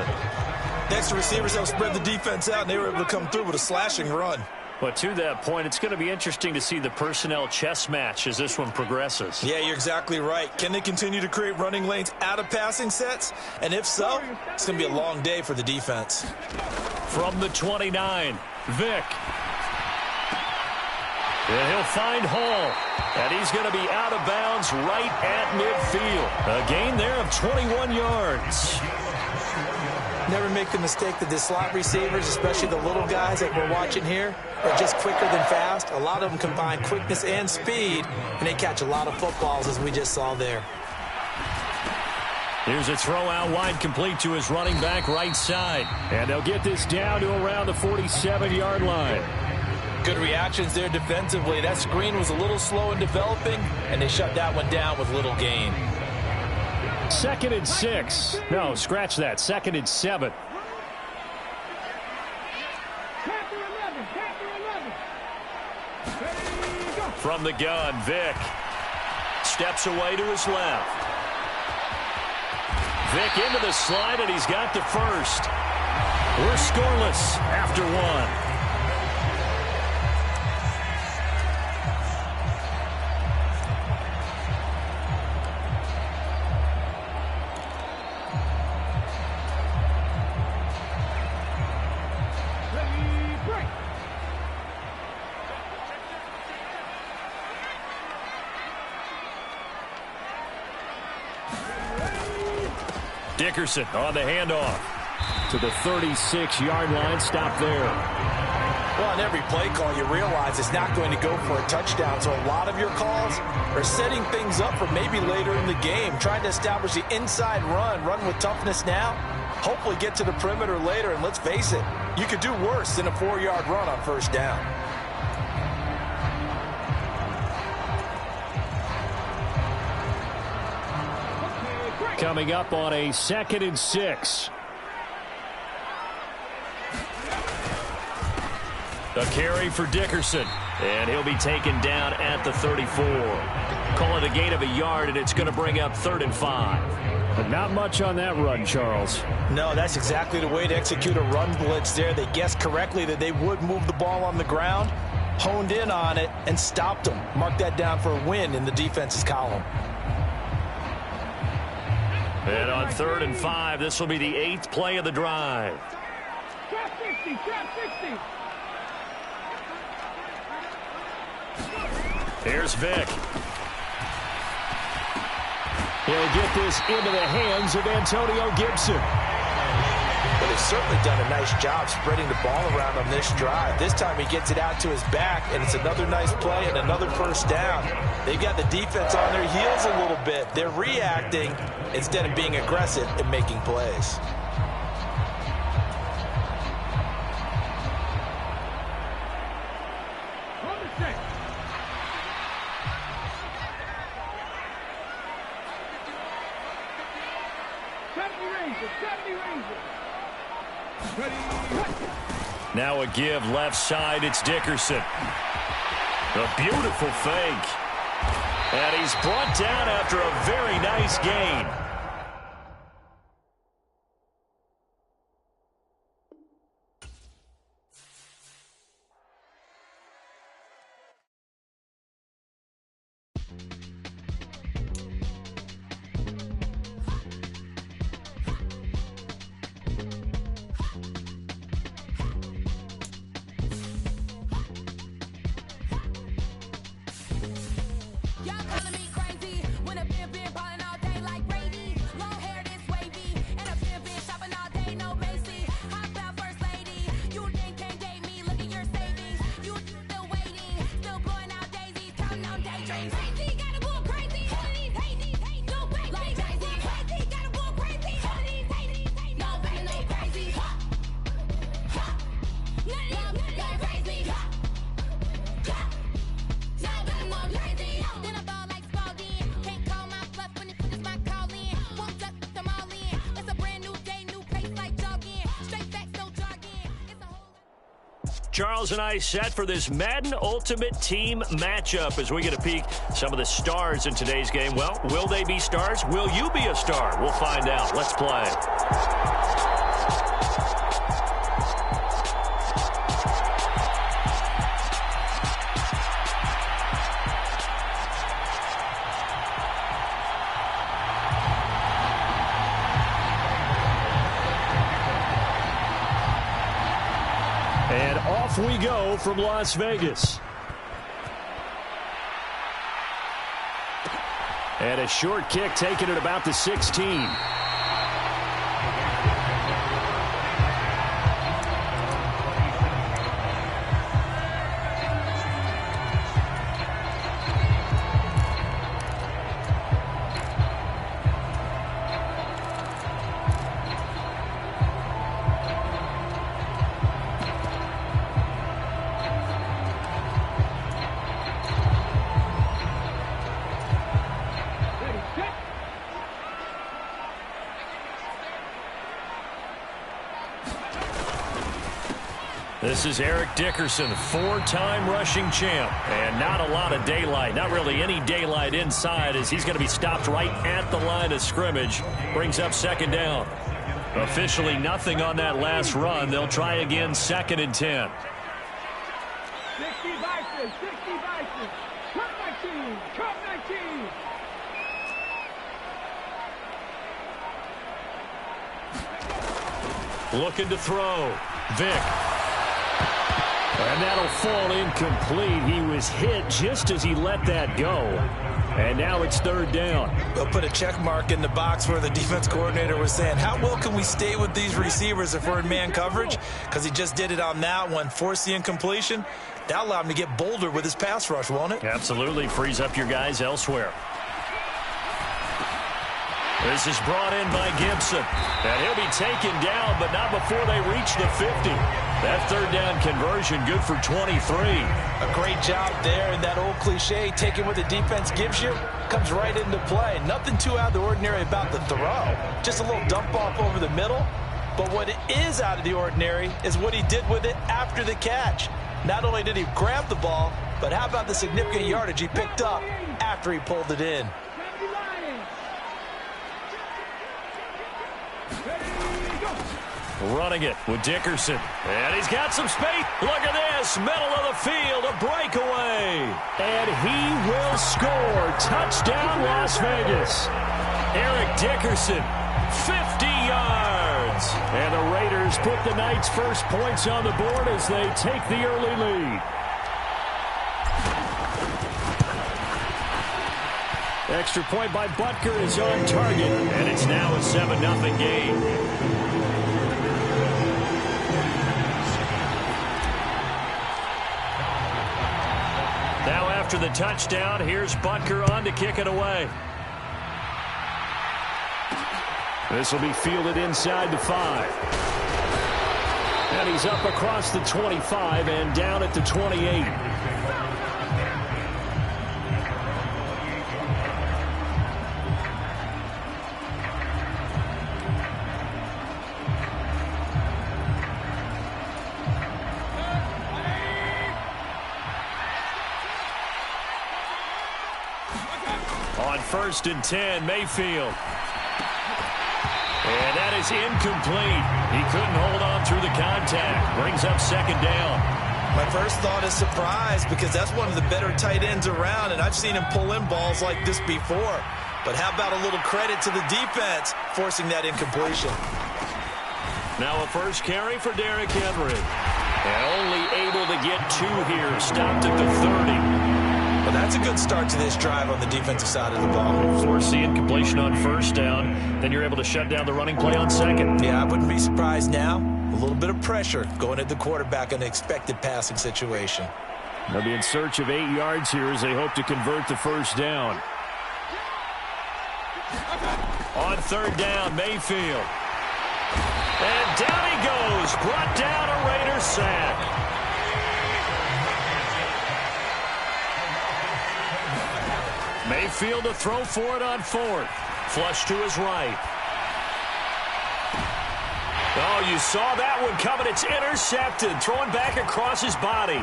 Next, the receivers help spread the defense out, and they were able to come through with a slashing run. But to that point, it's going to be interesting to see the personnel chess match as this one progresses. Yeah, you're exactly right. Can they continue to create running lanes out of passing sets? And if so, it's going to be a long day for the defense. From the 29, Vick. And he'll find Hall. And he's going to be out of bounds right at midfield. A gain there of 21 yards. Never make the mistake that the slot receivers, especially the little guys like we're watching here, are just quicker than fast. A lot of them combine quickness and speed, and they catch a lot of footballs, as we just saw there. Here's a throw out wide, complete to his running back right side. And they'll get this down to around the 47-yard line. Good reactions there defensively. That screen was a little slow in developing, and they shut that one down with little gain. 2nd and 6. No, scratch that. 2nd and 7. From the gun, Vick steps away to his left. Vick into the slide, and he's got the first. We're scoreless after one. Dickerson on the handoff to the 36-yard line. Stop there. Well, on every play call, you realize it's not going to go for a touchdown. So a lot of your calls are setting things up for maybe later in the game, trying to establish the inside run with toughness now, hopefully get to the perimeter later. And let's face it, you could do worse than a 4-yard run on first down. Coming up on a 2nd and 6. A carry for Dickerson, and he'll be taken down at the 34. Call it a gain of a yard, and it's going to bring up 3rd and 5. But not much on that run, Charles. No, that's exactly the way to execute a run blitz there. They guessed correctly that they would move the ball on the ground, honed in on it, and stopped them. Mark that down for a win in the defense's column. And on 3rd and 5, this will be the 8th play of the drive. Trap 60, trap 60. Here's Vick. He'll get this into the hands of Antonio Gibson. But as They've certainly done a nice job spreading the ball around on this drive. This time he gets it out to his back, and it's another nice play and another first down. They've got the defense on their heels a little bit. They're reacting instead of being aggressive and making plays. Now a give left side. It's Dickerson. A beautiful fake. And he's brought down after a very nice gain. Charles and I set for this Madden Ultimate Team matchup as we get a peek some of the stars in today's game. Well, will they be stars? Will you be a star? We'll find out. Let's play. And off we go from Las Vegas. And a short kick taken at about the 16. This is Eric Dickerson, four-time rushing champ. And not a lot of daylight, not really any daylight inside, as he's going to be stopped right at the line of scrimmage. Brings up second down. Officially nothing on that last run. They'll try again, 2nd and 10. 60 Vikings, 60 Vikings. Cut 19, cut 19. Looking to throw. Vick. And that'll fall incomplete. He was hit just as he let that go. And now it's 3rd down. They'll put a check mark in the box where the defense coordinator was saying, how well can we stay with these receivers if we're in man coverage? Because he just did it on that one, forced the incompletion. That'll allow him to get bolder with his pass rush, won't it? Absolutely. Frees up your guys elsewhere. This is brought in by Gibson. And he'll be taken down, but not before they reach the 50. That 3rd down conversion good for 23. A great job there, and that old cliche, taking what the defense gives you, comes right into play. Nothing too out of the ordinary about the throw. Just a little dump off over the middle. But what is out of the ordinary is what he did with it after the catch. Not only did he grab the ball, but how about the significant yardage he picked up after he pulled it in. Running it with Dickerson. And he's got some space. Look at this. Middle of the field. A breakaway. And he will score. Touchdown, Las Vegas. Eric Dickerson, 50 yards. And the Raiders put the Knights' first points on the board as they take the early lead. Extra point by Butker is on target. And it's now a 7-0 game. after the touchdown. Here's Butker on to kick it away. This will be fielded inside the 5. And he's up across the 25 and down at the 28. On 1st and 10, Mayfield. And that is incomplete. He couldn't hold on through the contact. Brings up 2nd down. My first thought is surprise, because that's one of the better tight ends around, and I've seen him pull in balls like this before. But how about a little credit to the defense forcing that incompletion? Now a first carry for Derrick Henry. And only able to get 2 here. Stopped at the 30. Well, that's a good start to this drive on the defensive side of the ball. Force the incompletion on 1st down. Then you're able to shut down the running play on 2nd. Yeah, I wouldn't be surprised now. A little bit of pressure going at the quarterback in an expected passing situation. They'll be in search of 8 yards here as they hope to convert the 1st down. On 3rd down, Mayfield. And down he goes. Brought down a Raiders sack. Mayfield to throw for it on 4th. Flush to his right. Oh, you saw that one coming. It's intercepted. Throwing back across his body.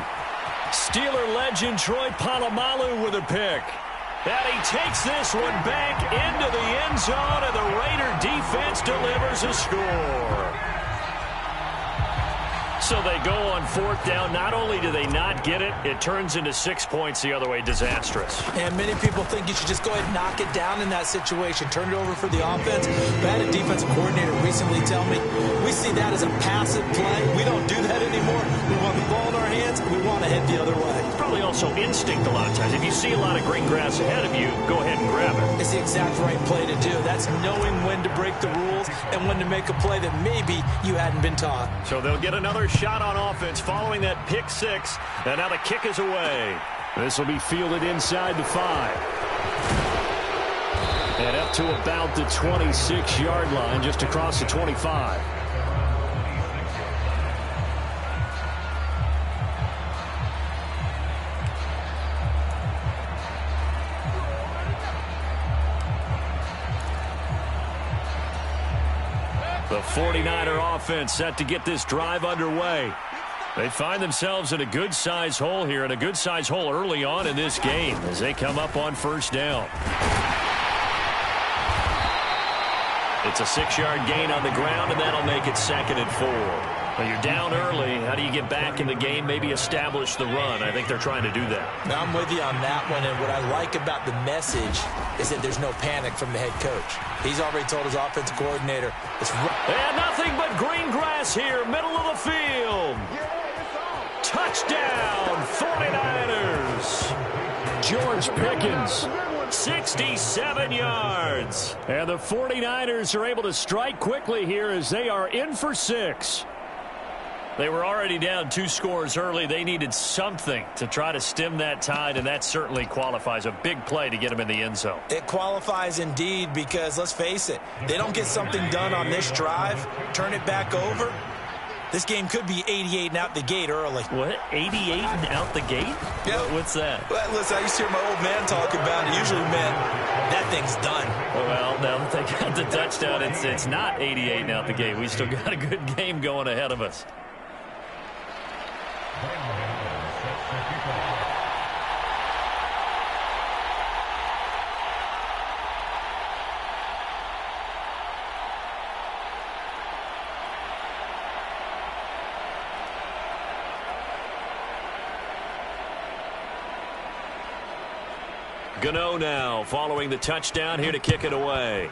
Steeler legend Troy Polamalu with a pick. And he takes this one back into the end zone, and the Raider defense delivers a score. So they go on 4th down. Not only do they not get it, it turns into 6 points the other way. Disastrous. And many people think you should just go ahead and knock it down in that situation. Turn it over for the offense. But I had a defensive coordinator recently tell me, we see that as a passive play. We don't do that anymore. We want the ball in our hands, and we want to head the other way. It's probably also instinct a lot of times. If you see a lot of green grass ahead of you, go ahead and grab it. It's the exact right play to do. That's knowing when to break the rules and when to make a play that maybe you hadn't been taught. So they'll get another shot on offense following that pick 6. And now the kick is away. This will be fielded inside the 5. And up to about the 26-yard line, just across the 25. The 49er offense set to get this drive underway. They find themselves in a good-sized hole here, and a good-sized hole early on in this game as they come up on 1st down. It's a 6-yard gain on the ground, and that'll make it 2nd and 4. Well, you're down early. How do you get back in the game, maybe establish the run? I think they're trying to do that. I'm with you on that one, and what I like about the message is that there's no panic from the head coach. He's already told his offensive coordinator. And nothing but green grass here, middle of the field. Touchdown, 49ers. George Pickens, 67 yards. And the 49ers are able to strike quickly here as they are in for 6. They were already down 2 scores early. They needed something to try to stem that tide, and that certainly qualifies. A big play to get them in the end zone. It qualifies indeed because, let's face it, they don't get something done on this drive, turn it back over. This game could be 88 and out the gate early. What? 88 and out the gate? Yeah. What's that? Well, listen, I used to hear my old man talk about it. Usually meant that thing's done. Well, now that they got the touchdown, it's not 88 and out the gate. We still got a good game going ahead of us. Gano now following the touchdown here to kick it away.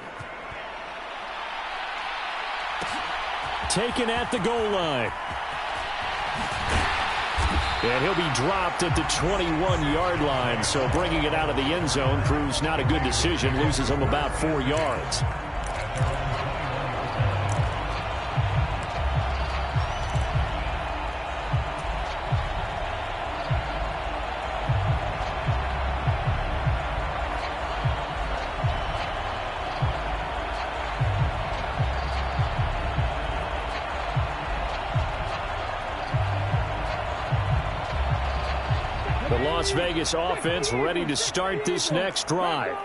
Taken at the goal line. And he'll be dropped at the 21-yard line, so bringing it out of the end zone proves not a good decision, loses him about 4 yards. The Las Vegas offense ready to start this next drive.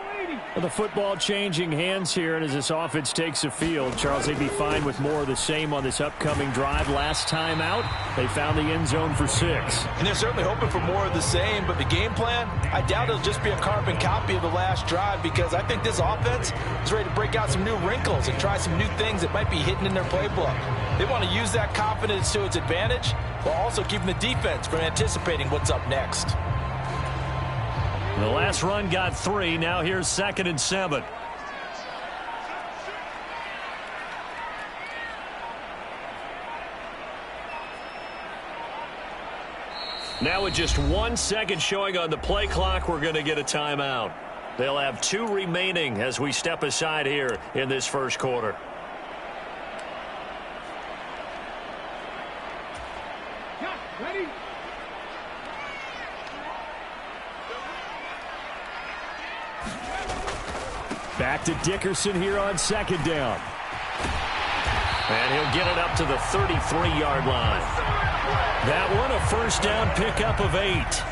The football changing hands here, and as this offense takes the field, Charles, they'd be fine with more of the same on this upcoming drive. Last time out, they found the end zone for 6. And they're certainly hoping for more of the same, but the game plan, I doubt it'll just be a carbon copy of the last drive, because I think this offense is ready to break out some new wrinkles and try some new things that might be hidden in their playbook. They want to use that confidence to its advantage, while also keeping the defense from anticipating what's up next. The last run got 3. Now here's 2nd and 7. Now with just 1 second showing on the play clock, we're going to get a timeout. They'll have 2 remaining as we step aside here in this first quarter. Ready? Back to Dickerson here on 2nd down. And he'll get it up to the 33-yard line. That one a first down pickup of 8.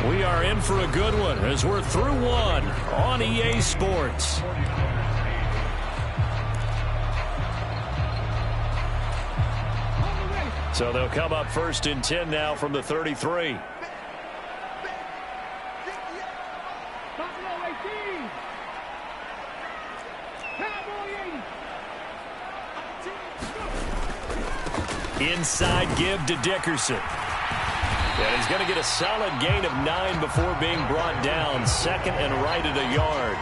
We are in for a good one as we're through 1 on EA Sports. So they'll come up 1st and 10 now from the 33. Inside give to Dickerson. And he's going to get a solid gain of 9 before being brought down. 2nd and right at a yard.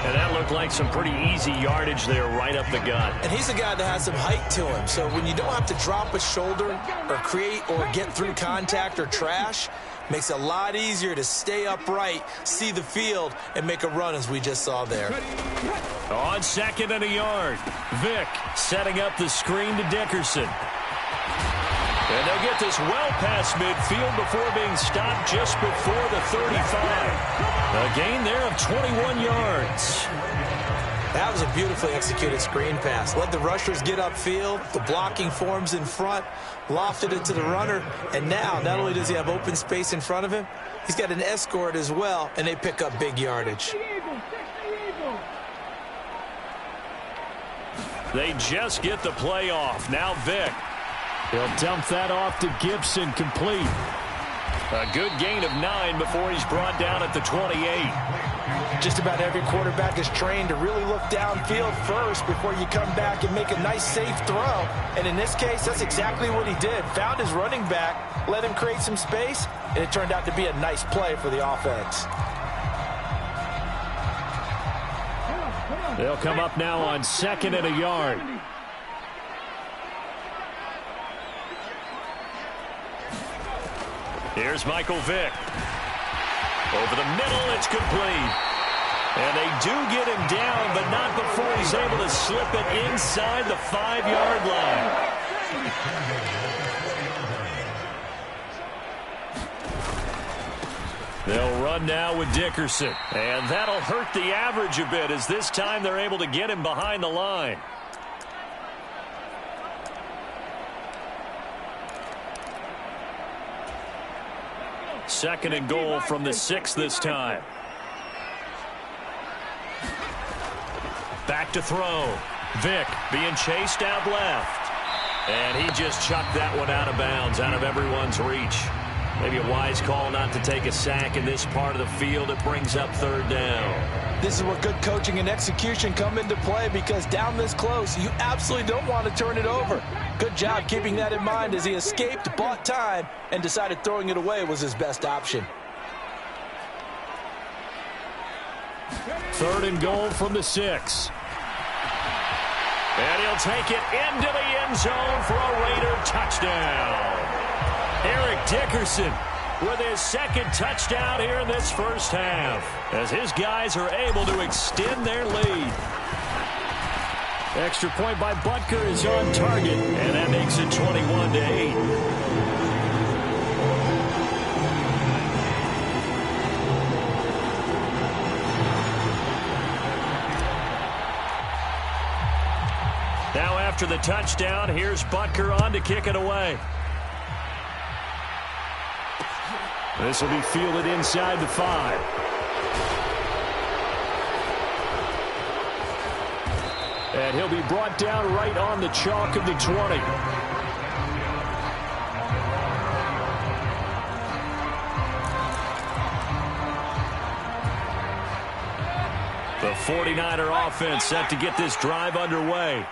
And that looked like some pretty easy yardage there right up the gut. And he's a guy that has some height to him. So when you don't have to drop a shoulder or create or get through contact or trash, makes it a lot easier to stay upright, see the field, and make a run as we just saw there. On 2nd and a yard, Vick setting up the screen to Dickerson. And they'll get this well past midfield before being stopped just before the 35. A gain there of 21 yards. That was a beautifully executed screen pass. Let the rushers get upfield. The blocking forms in front. Lofted it to the runner. And now, not only does he have open space in front of him, he's got an escort as well, and they pick up big yardage. They just get the play off. Now Vick. He'll dump that off to Gibson, complete. A good gain of 9 before he's brought down at the 28. Just about every quarterback is trained to really look downfield first before you come back and make a nice, safe throw. And in this case, that's exactly what he did. Found his running back, let him create some space, and it turned out to be a nice play for the offense. They'll come up now on 2nd and a yard. Here's Michael Vick. Over the middle, it's complete. And they do get him down, but not before he's able to slip it inside the 5-yard line. They'll run now with Dickerson. And that'll hurt the average a bit, as this time they're able to get him behind the line. Second and goal from the 6 this time. Back to throw. Vick being chased out left. And he just chucked that one out of bounds, out of everyone's reach. Maybe a wise call not to take a sack in this part of the field. It brings up 3rd down. This is where good coaching and execution come into play, because down this close, you absolutely don't want to turn it over. Good job keeping that in mind as he escaped, bought time, and decided throwing it away was his best option. 3rd and goal from the 6. And he'll take it into the end zone for a Raider touchdown. Eric Dickerson with his 2nd touchdown here in this first half, as his guys are able to extend their lead. Extra point by Butker is on target, and that makes it 21-8. Now after the touchdown, here's Butker on to kick it away. This will be fielded inside the 5. And he'll be brought down right on the chalk of the 20. The 49er offense set to get this drive underway.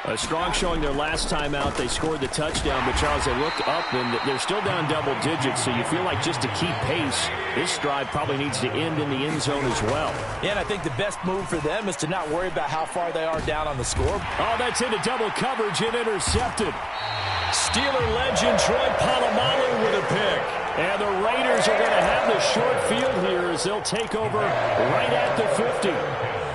A strong showing their last time out. They scored the touchdown, but Charles, they looked up and they're still down double digits, so you feel like just to keep pace, this drive probably needs to end in the end zone as well. Yeah, and I think the best move for them is to not worry about how far they are down on the score. Oh, that's into double coverage and intercepted. Steeler legend Troy Polamalu with a pick. And the Raiders are going to have the short field here as they'll take over right at the 50.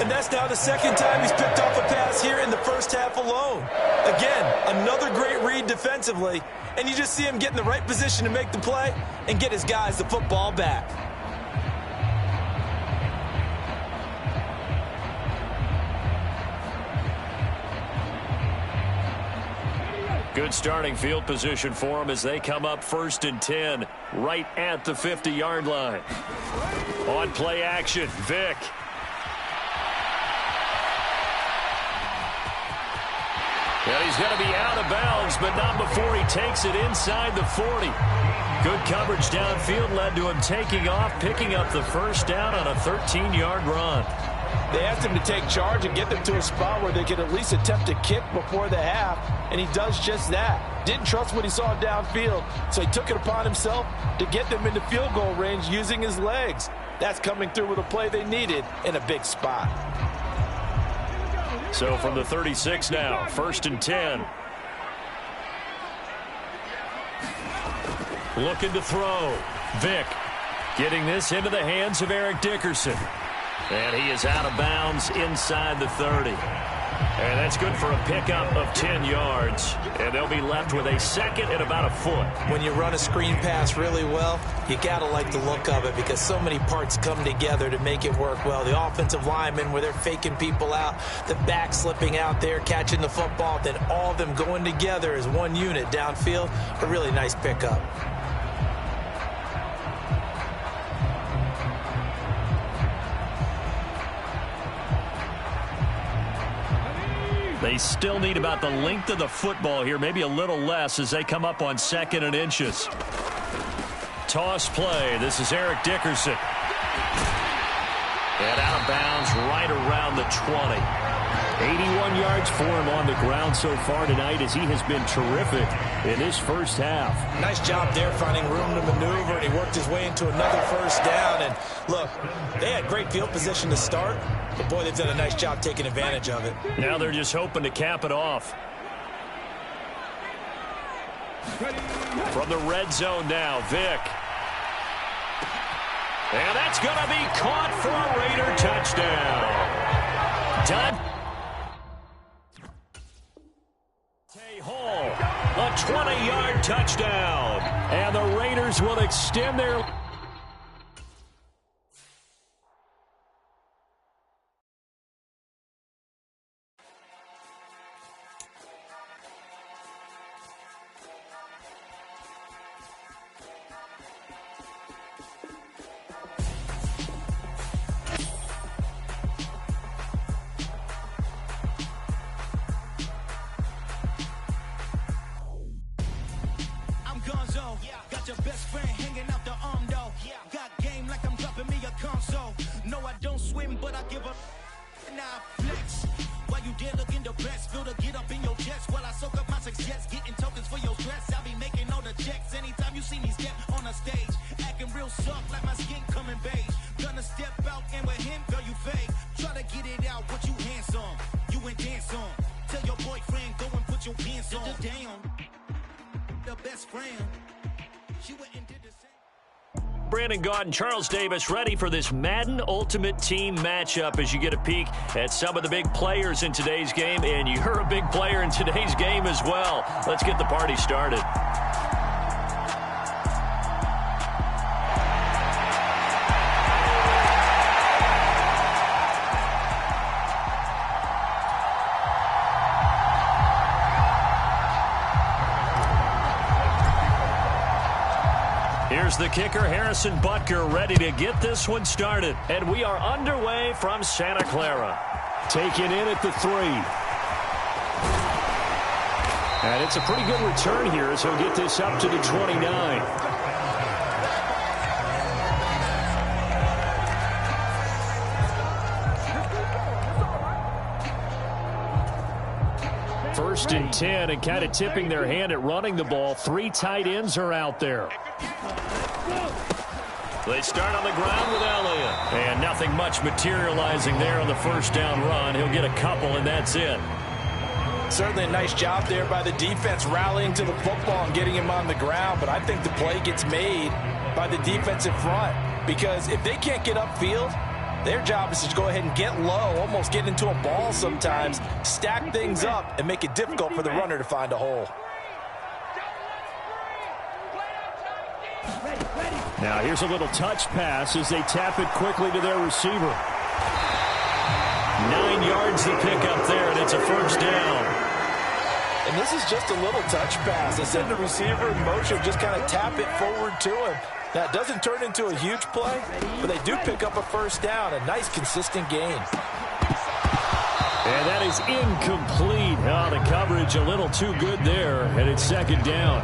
And that's now the second time he's picked off a pass here in the first half alone. Again, another great read defensively. And you just see him get in the right position to make the play and get his guys the football back. Good starting field position for them as they come up 1st and 10 right at the 50-yard line. On play action, Vick. And he's going to be out of bounds, but not before he takes it inside the 40. Good coverage downfield led to him taking off, picking up the first down on a 13-yard run. They asked him to take charge and get them to a spot where they could at least attempt to kick before the half, and he does just that. Didn't trust what he saw downfield, so he took it upon himself to get them into field goal range using his legs. That's coming through with a play they needed in a big spot. So from the 36 now, 1st and 10. Looking to throw. Vick getting this into the hands of Eric Dickerson. And he is out of bounds inside the 30. And that's good for a pickup of 10 yards. And they'll be left with a second and about a foot. When you run a screen pass really well, you got to like the look of it because so many parts come together to make it work well. The offensive linemen where they're faking people out, the back slipping out there, catching the football, then all of them going together as one unit downfield. A really nice pickup. They still need about the length of the football here, maybe a little less as they come up on 2nd and inches. Toss play. This is Eric Dickerson. And out of bounds right around the 20. 81 yards for him on the ground so far tonight as he has been terrific in this first half. Nice job there finding room to maneuver, and he worked his way into another first down. And look, they had great field position to start, but boy, they've done a nice job taking advantage of it. Now they're just hoping to cap it off. From the red zone now, Vick. And that's going to be caught for a Raider touchdown. Done. Hall, a 20-yard touchdown. And the Raiders will extend their... Got your best friend hanging out the arm though. Got game like I'm dropping me a console. No, I don't swim, but I give up. Now I flex. While you there looking the best, feel to get up in your chest while I soak up my success, getting tokens for your stress. I'll be making all the checks anytime you see me step on a stage, acting real soft like my skin coming beige. Gonna step out and with him, girl, you fake. Try to get it out, what you handsome, you ain't dance on. Tell your boyfriend go and put your pants on. Down, the best friend. She went and did the same. Brandon Gaudin and Charles Davis ready for this Madden Ultimate Team matchup as you get a peek at some of the big players in today's game, and you're a big player in today's game as well. Let's get the party started. Here's the kicker, Harrison Butker, ready to get this one started. And we are underway from Santa Clara. Taken in at the 3. And it's a pretty good return here as he'll get this up to the 29. First and 10, and kind of tipping their hand at running the ball. 3 tight ends are out there. They start on the ground with Elliott. And nothing much materializing there on the first down run. He'll get a couple, and that's it. Certainly a nice job there by the defense rallying to the football and getting him on the ground. But I think the play gets made by the defensive front. Because if they can't get upfield, their job is to go ahead and get low, almost get into a ball sometimes, stack things up, and make it difficult for the runner to find a hole. Now here's a little touch pass as they tap it quickly to their receiver. 9 yards to pick up there, and it's a first down. And this is just a little touch pass. They send the receiver in motion, just kind of tap it forward to him. That doesn't turn into a huge play, but they do pick up a first down. A nice, consistent gain. And that is incomplete. Oh, the coverage a little too good there, and it's second down.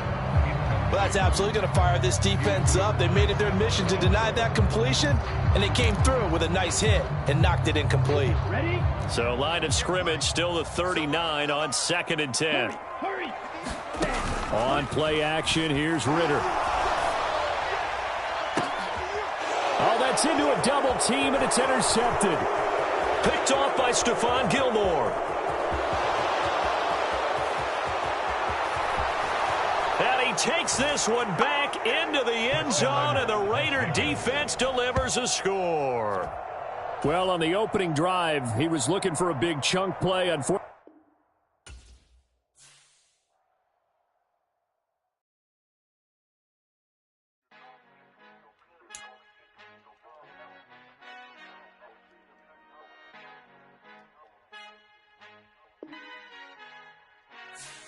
Well, that's absolutely going to fire this defense up. They made it their mission to deny that completion, and they came through with a nice hit and knocked it incomplete. Ready? So line of scrimmage still the 39 on 2nd and 10. Hurry. On play action, here's Ritter. Oh, that's into a double team, and it's intercepted. Picked off by Stephon Gilmore. And he takes this one back into the end zone, and the Raider defense delivers a score. Well, on the opening drive, he was looking for a big chunk play. Unfortunately,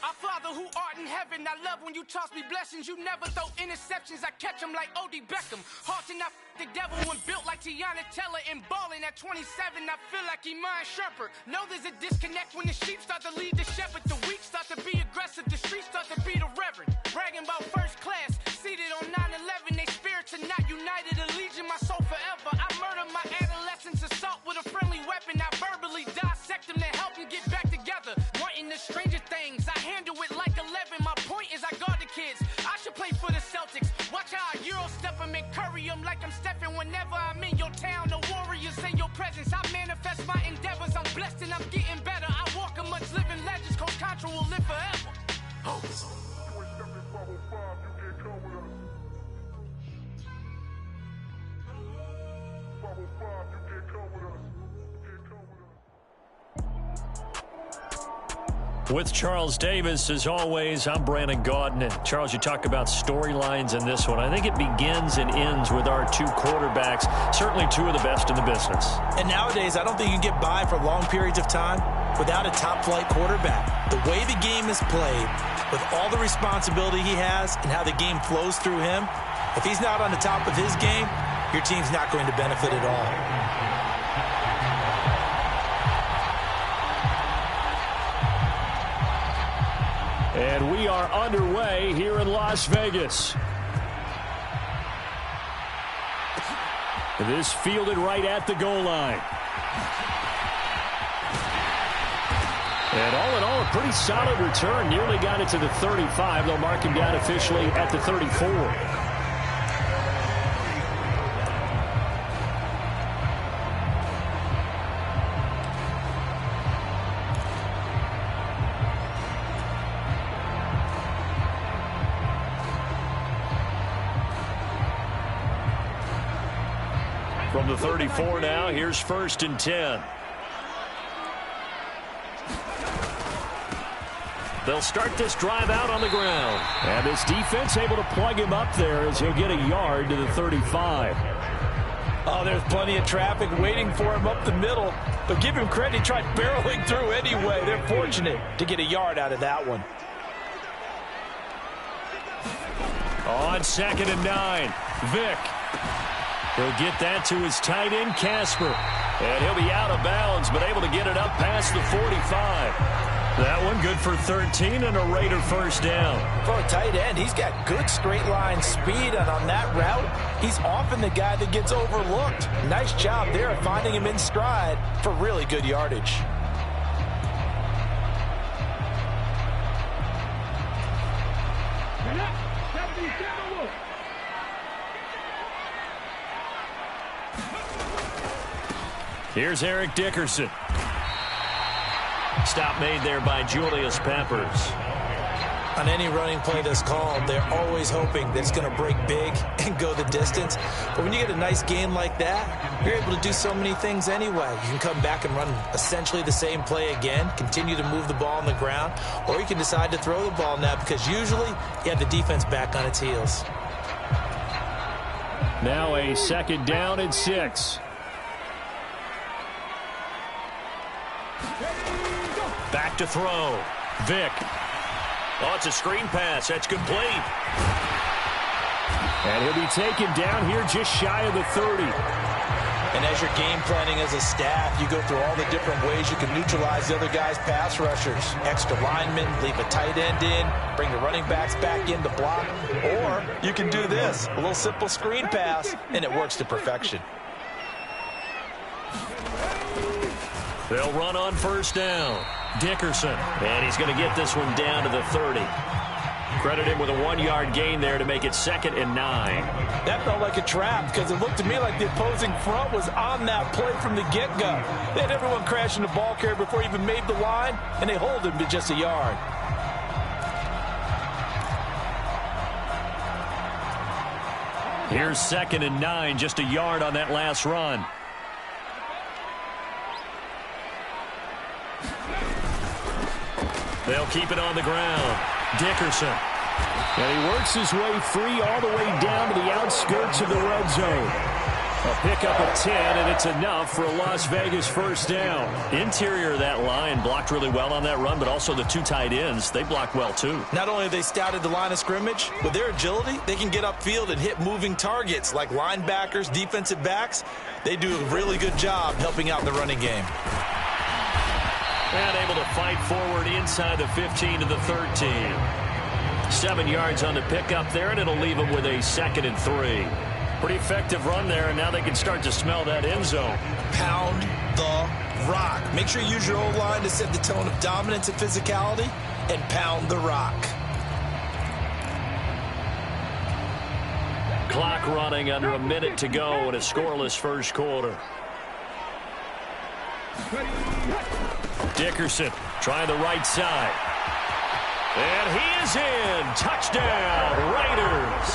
Our Father who art in heaven, I love when you toss me blessings. You never throw interceptions, I catch them like O.D. Beckham. Hard to not the devil when built like Tiana Teller. And balling at 27, I feel like Iman Shumpert. Know there's a disconnect when the sheep start to lead the shepherd. The weak start to be aggressive, the streets start to be the reverend. Bragging about first class, seated on 9/11. They spirits are not united, a legion, my soul forever. I murder my adolescence, assault with a friendly weapon. I verbally dissect them to help them get back together. Wanting the stranger things, I handle it like 11. My point is I guard the kids. I should play for the Celtics. Watch how I Euro step them and curry them like I'm stepping. Whenever I'm in your town, the Warriors in your presence. I manifest my endeavors. I'm blessed and I'm getting better. I walk amongst living legends. Coach Contra will live forever. Oh. with Charles Davis, as always, I'm Brandon Gaudin. And Charles, you talk about storylines in this one. I think it begins and ends with our two quarterbacks, certainly two of the best in the business. And nowadays, I don't think you can get by for long periods of time without a top-flight quarterback. The way the game is played, with all the responsibility he has and how the game flows through him, if he's not on the top of his game, your team's not going to benefit at all. And we are underway here in Las Vegas. This fielded right at the goal line. And all in all, a pretty solid return. Nearly got it to the 35. They'll mark him down officially at the 34. From the 34 now, here's 1st and 10. They'll start this drive out on the ground. And this defense able to plug him up there as he'll get a yard to the 35. Oh, there's plenty of traffic waiting for him up the middle. But give him credit, he tried barreling through anyway. They're fortunate to get a yard out of that one. On 2nd and 9. Vick. He'll get that to his tight end, Casper. And he'll be out of bounds, but able to get it up past the 45. That one good for 13 and a Raider first down. For a tight end, he's got good straight line speed, and on that route, he's often the guy that gets overlooked. Nice job there of finding him in stride for really good yardage. Here's Eric Dickerson. Stop made there by Julius Peppers. On any running play that's called, they're always hoping that it's going to break big and go the distance. But when you get a nice gain like that, you're able to do so many things anyway. You can come back and run essentially the same play again, continue to move the ball on the ground, or you can decide to throw the ball now because usually you have the defense back on its heels. Now a 2nd down and 6. Back to throw. Vick. Oh, it's a screen pass. That's complete. And he'll be taken down here just shy of the 30. And as you're game planning as a staff, you go through all the different ways you can neutralize the other guy's pass rushers. Extra linemen, leave a tight end in, bring the running backs back in to block. Or you can do this, a little simple screen pass, and it works to perfection. They'll run on first down. Dickerson. And he's going to get this one down to the 30. Credit him with a 1-yard gain there to make it 2nd and 9. That felt like a trap because it looked to me like the opposing front was on that play from the get-go. They had everyone crashing the ball carrier before he even made the line, and they hold him to just a yard. Here's 2nd and 9, just a yard on that last run. They'll keep it on the ground. Dickerson. And he works his way free all the way down to the outskirts of the red zone. A pickup of 10, and it's enough for a Las Vegas first down. Interior of that line blocked really well on that run, but also the 2 tight ends, they blocked well too. Not only have they scouted the line of scrimmage, with their agility, they can get upfield and hit moving targets like linebackers, defensive backs. They do a really good job helping out the running game. And able to fight forward inside the 15 to the 13. 7 yards on the pickup there, and it'll leave them with a 2nd and 3. Pretty effective run there, and now they can start to smell that end zone. Pound the rock. Make sure you use your O-line to set the tone of dominance and physicality, and pound the rock. Clock running under a minute to go in a scoreless first quarter. Dickerson trying the right side. And he is in. Touchdown, Raiders.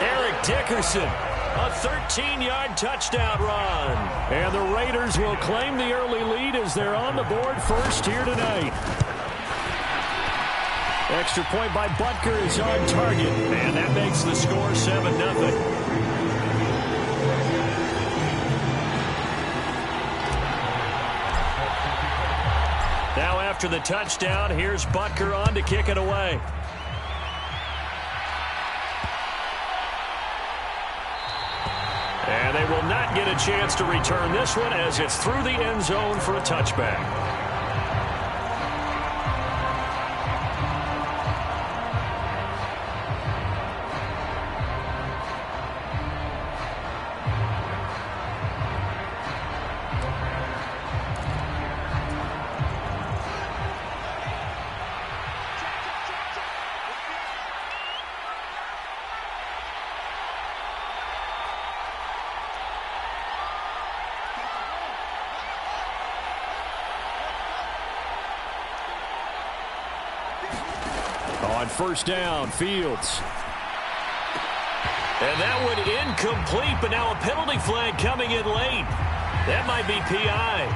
Eric Dickerson, a 13-yard touchdown run. And the Raiders will claim the early lead as they're on the board first here tonight. Extra point by Butker is on target. And that makes the score 7-0. Now after the touchdown, here's Butker on to kick it away. And they will not get a chance to return this one as it's through the end zone for a touchback. On first down, Fields. And that one incomplete, but now a penalty flag coming in late. That might be PI.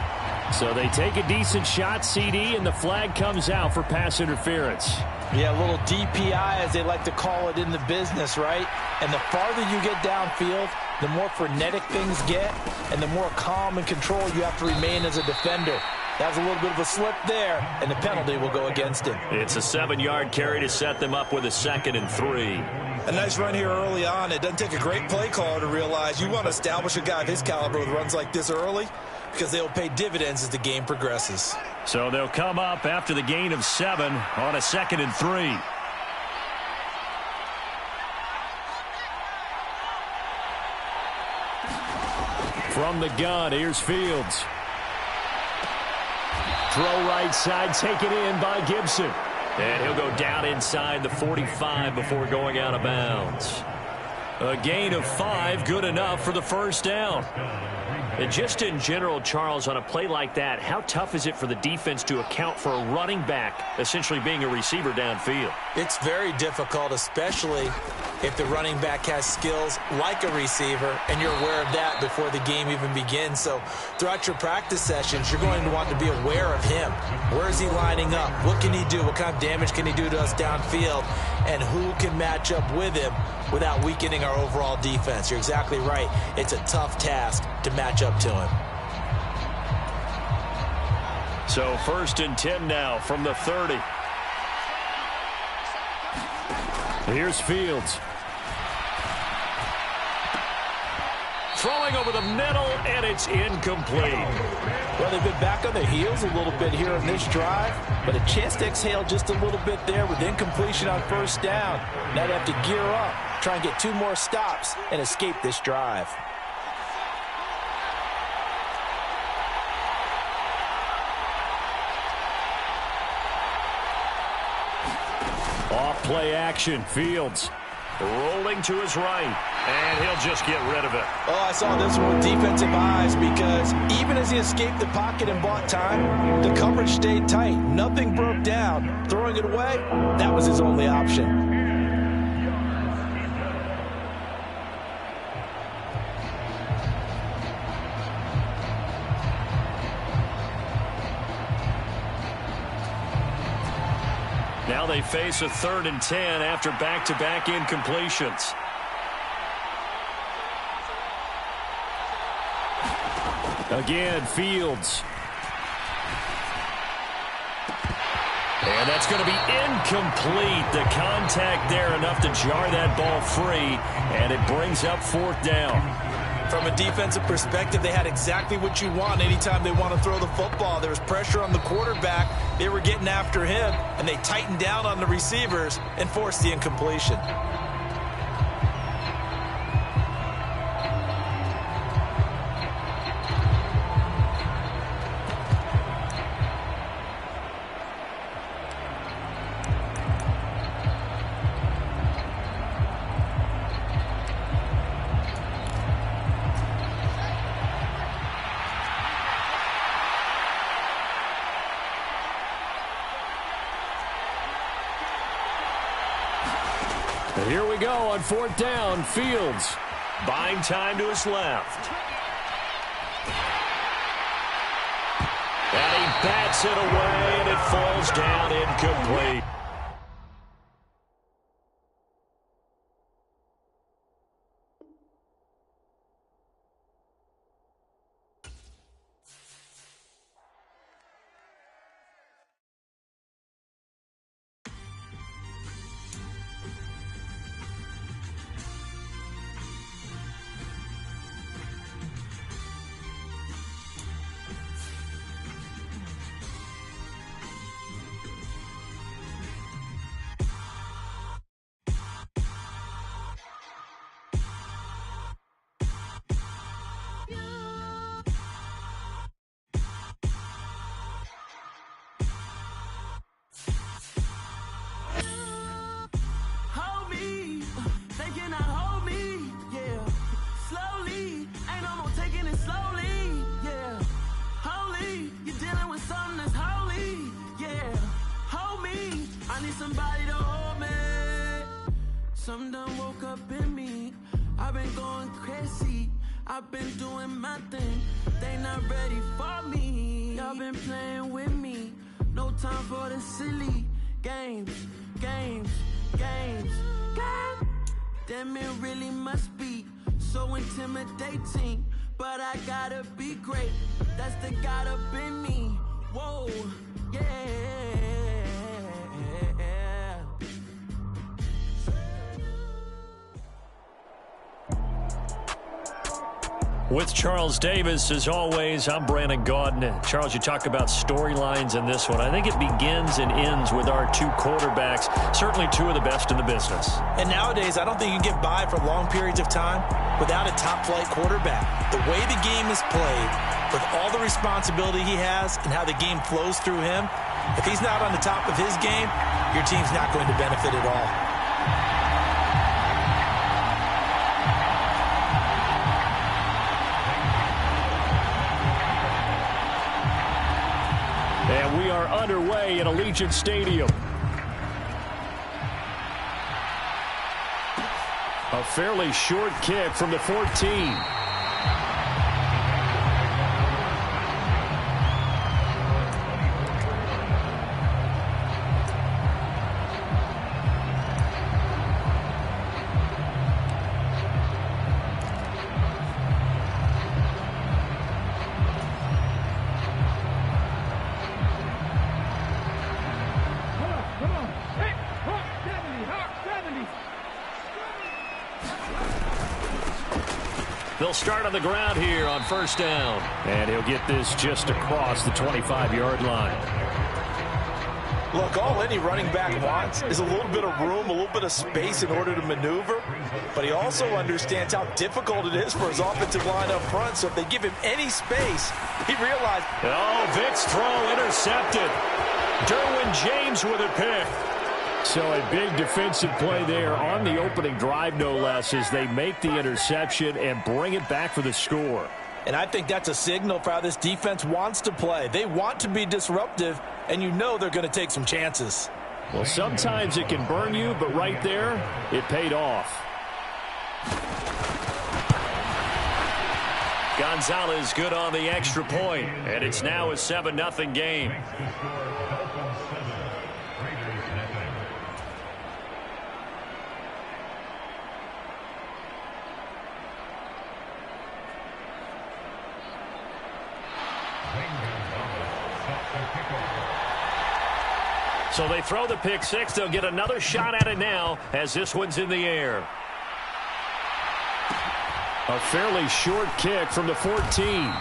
So they take a decent shot, CD, and the flag comes out for pass interference. Yeah, a little DPI, as they like to call it in the business, right? And the farther you get downfield, the more frenetic things get, and the more calm and control you have to remain as a defender. That was a little bit of a slip there, and the penalty will go against him. It's a 7-yard carry to set them up with a 2nd and 3. A nice run here early on. It doesn't take a great play caller to realize you want to establish a guy of his caliber with runs like this early because they'll pay dividends as the game progresses. So they'll come up after the gain of 7 on a 2nd and 3. From the gun, here's Fields. Throw right side, taken in by Gibson. And he'll go down inside the 45 before going out of bounds. A gain of 5, good enough for the first down. And just in general, Charles, on a play like that, how tough is it for the defense to account for a running back essentially being a receiver downfield? It's very difficult, especially if the running back has skills like a receiver, and you're aware of that before the game even begins. So throughout your practice sessions, you're going to want to be aware of him. Where is he lining up? What can he do? What kind of damage can he do to us downfield? And who can match up with him without weakening our overall defense? You're exactly right. It's a tough task to match up to him. So 1st and 10 now from the 30. Here's Fields. Throwing over the middle, and it's incomplete. Well, they've been back on their heels a little bit here on this drive, but a chance to exhale just a little bit there with incompletion on first down. Now they have to gear up, try and get 2 more stops, and escape this drive. Off play action, Fields rolling to his right, and he'll just get rid of it. Oh, I saw this one with defensive eyes because even as he escaped the pocket and bought time, the coverage stayed tight. Nothing broke down. Throwing it away, that was his only option. Now they face a 3rd and 10 after back-to-back incompletions. Again, Fields. And that's going to be incomplete. The contact there enough to jar that ball free, and it brings up 4th down. From a defensive perspective, they had exactly what you want anytime they want to throw the football. There was pressure on the quarterback. They were getting after him, and they tightened down on the receivers and forced the incompletion. Here we go on 4th down. Fields buying time to his left. And he bats it away, and it falls down incomplete. Somebody to hold me. Some done woke up in me. I've been going crazy. I've been doing my thing. They not ready for me. Y'all been playing with me. No time for the silly games. Damn, it really must be so intimidating. But I gotta be great. That's the God up in me. With Charles Davis, as always, I'm Brandon Gaudin. Charles, you talk about storylines in this one. I think it begins and ends with our two quarterbacks, certainly two of the best in the business. And nowadays, I don't think you can get by for long periods of time without a top-flight quarterback. The way the game is played, with all the responsibility he has and how the game flows through him, if he's not on the top of his game, your team's not going to benefit at all. And we are underway at Allegiant Stadium. A fairly short kick from the 14. They'll start on the ground here on first down. And he'll get this just across the 25-yard line. Look, all any running back wants is a little bit of room, a little bit of space in order to maneuver. But he also understands how difficult it is for his offensive line up front. So if they give him any space, he realized. Oh, Vick's throw intercepted. Derwin James with a pick. So a big defensive play there on the opening drive, no less, as they make the interception and bring it back for the score. And I think that's a signal for how this defense wants to play. They want to be disruptive, and you know they're going to take some chances. Well, sometimes it can burn you, but right there, it paid off. Gonzalez good on the extra point, and it's now a 7-0 game. So they throw the pick six. They'll get another shot at it now as this one's in the air. A fairly short kick from the 14.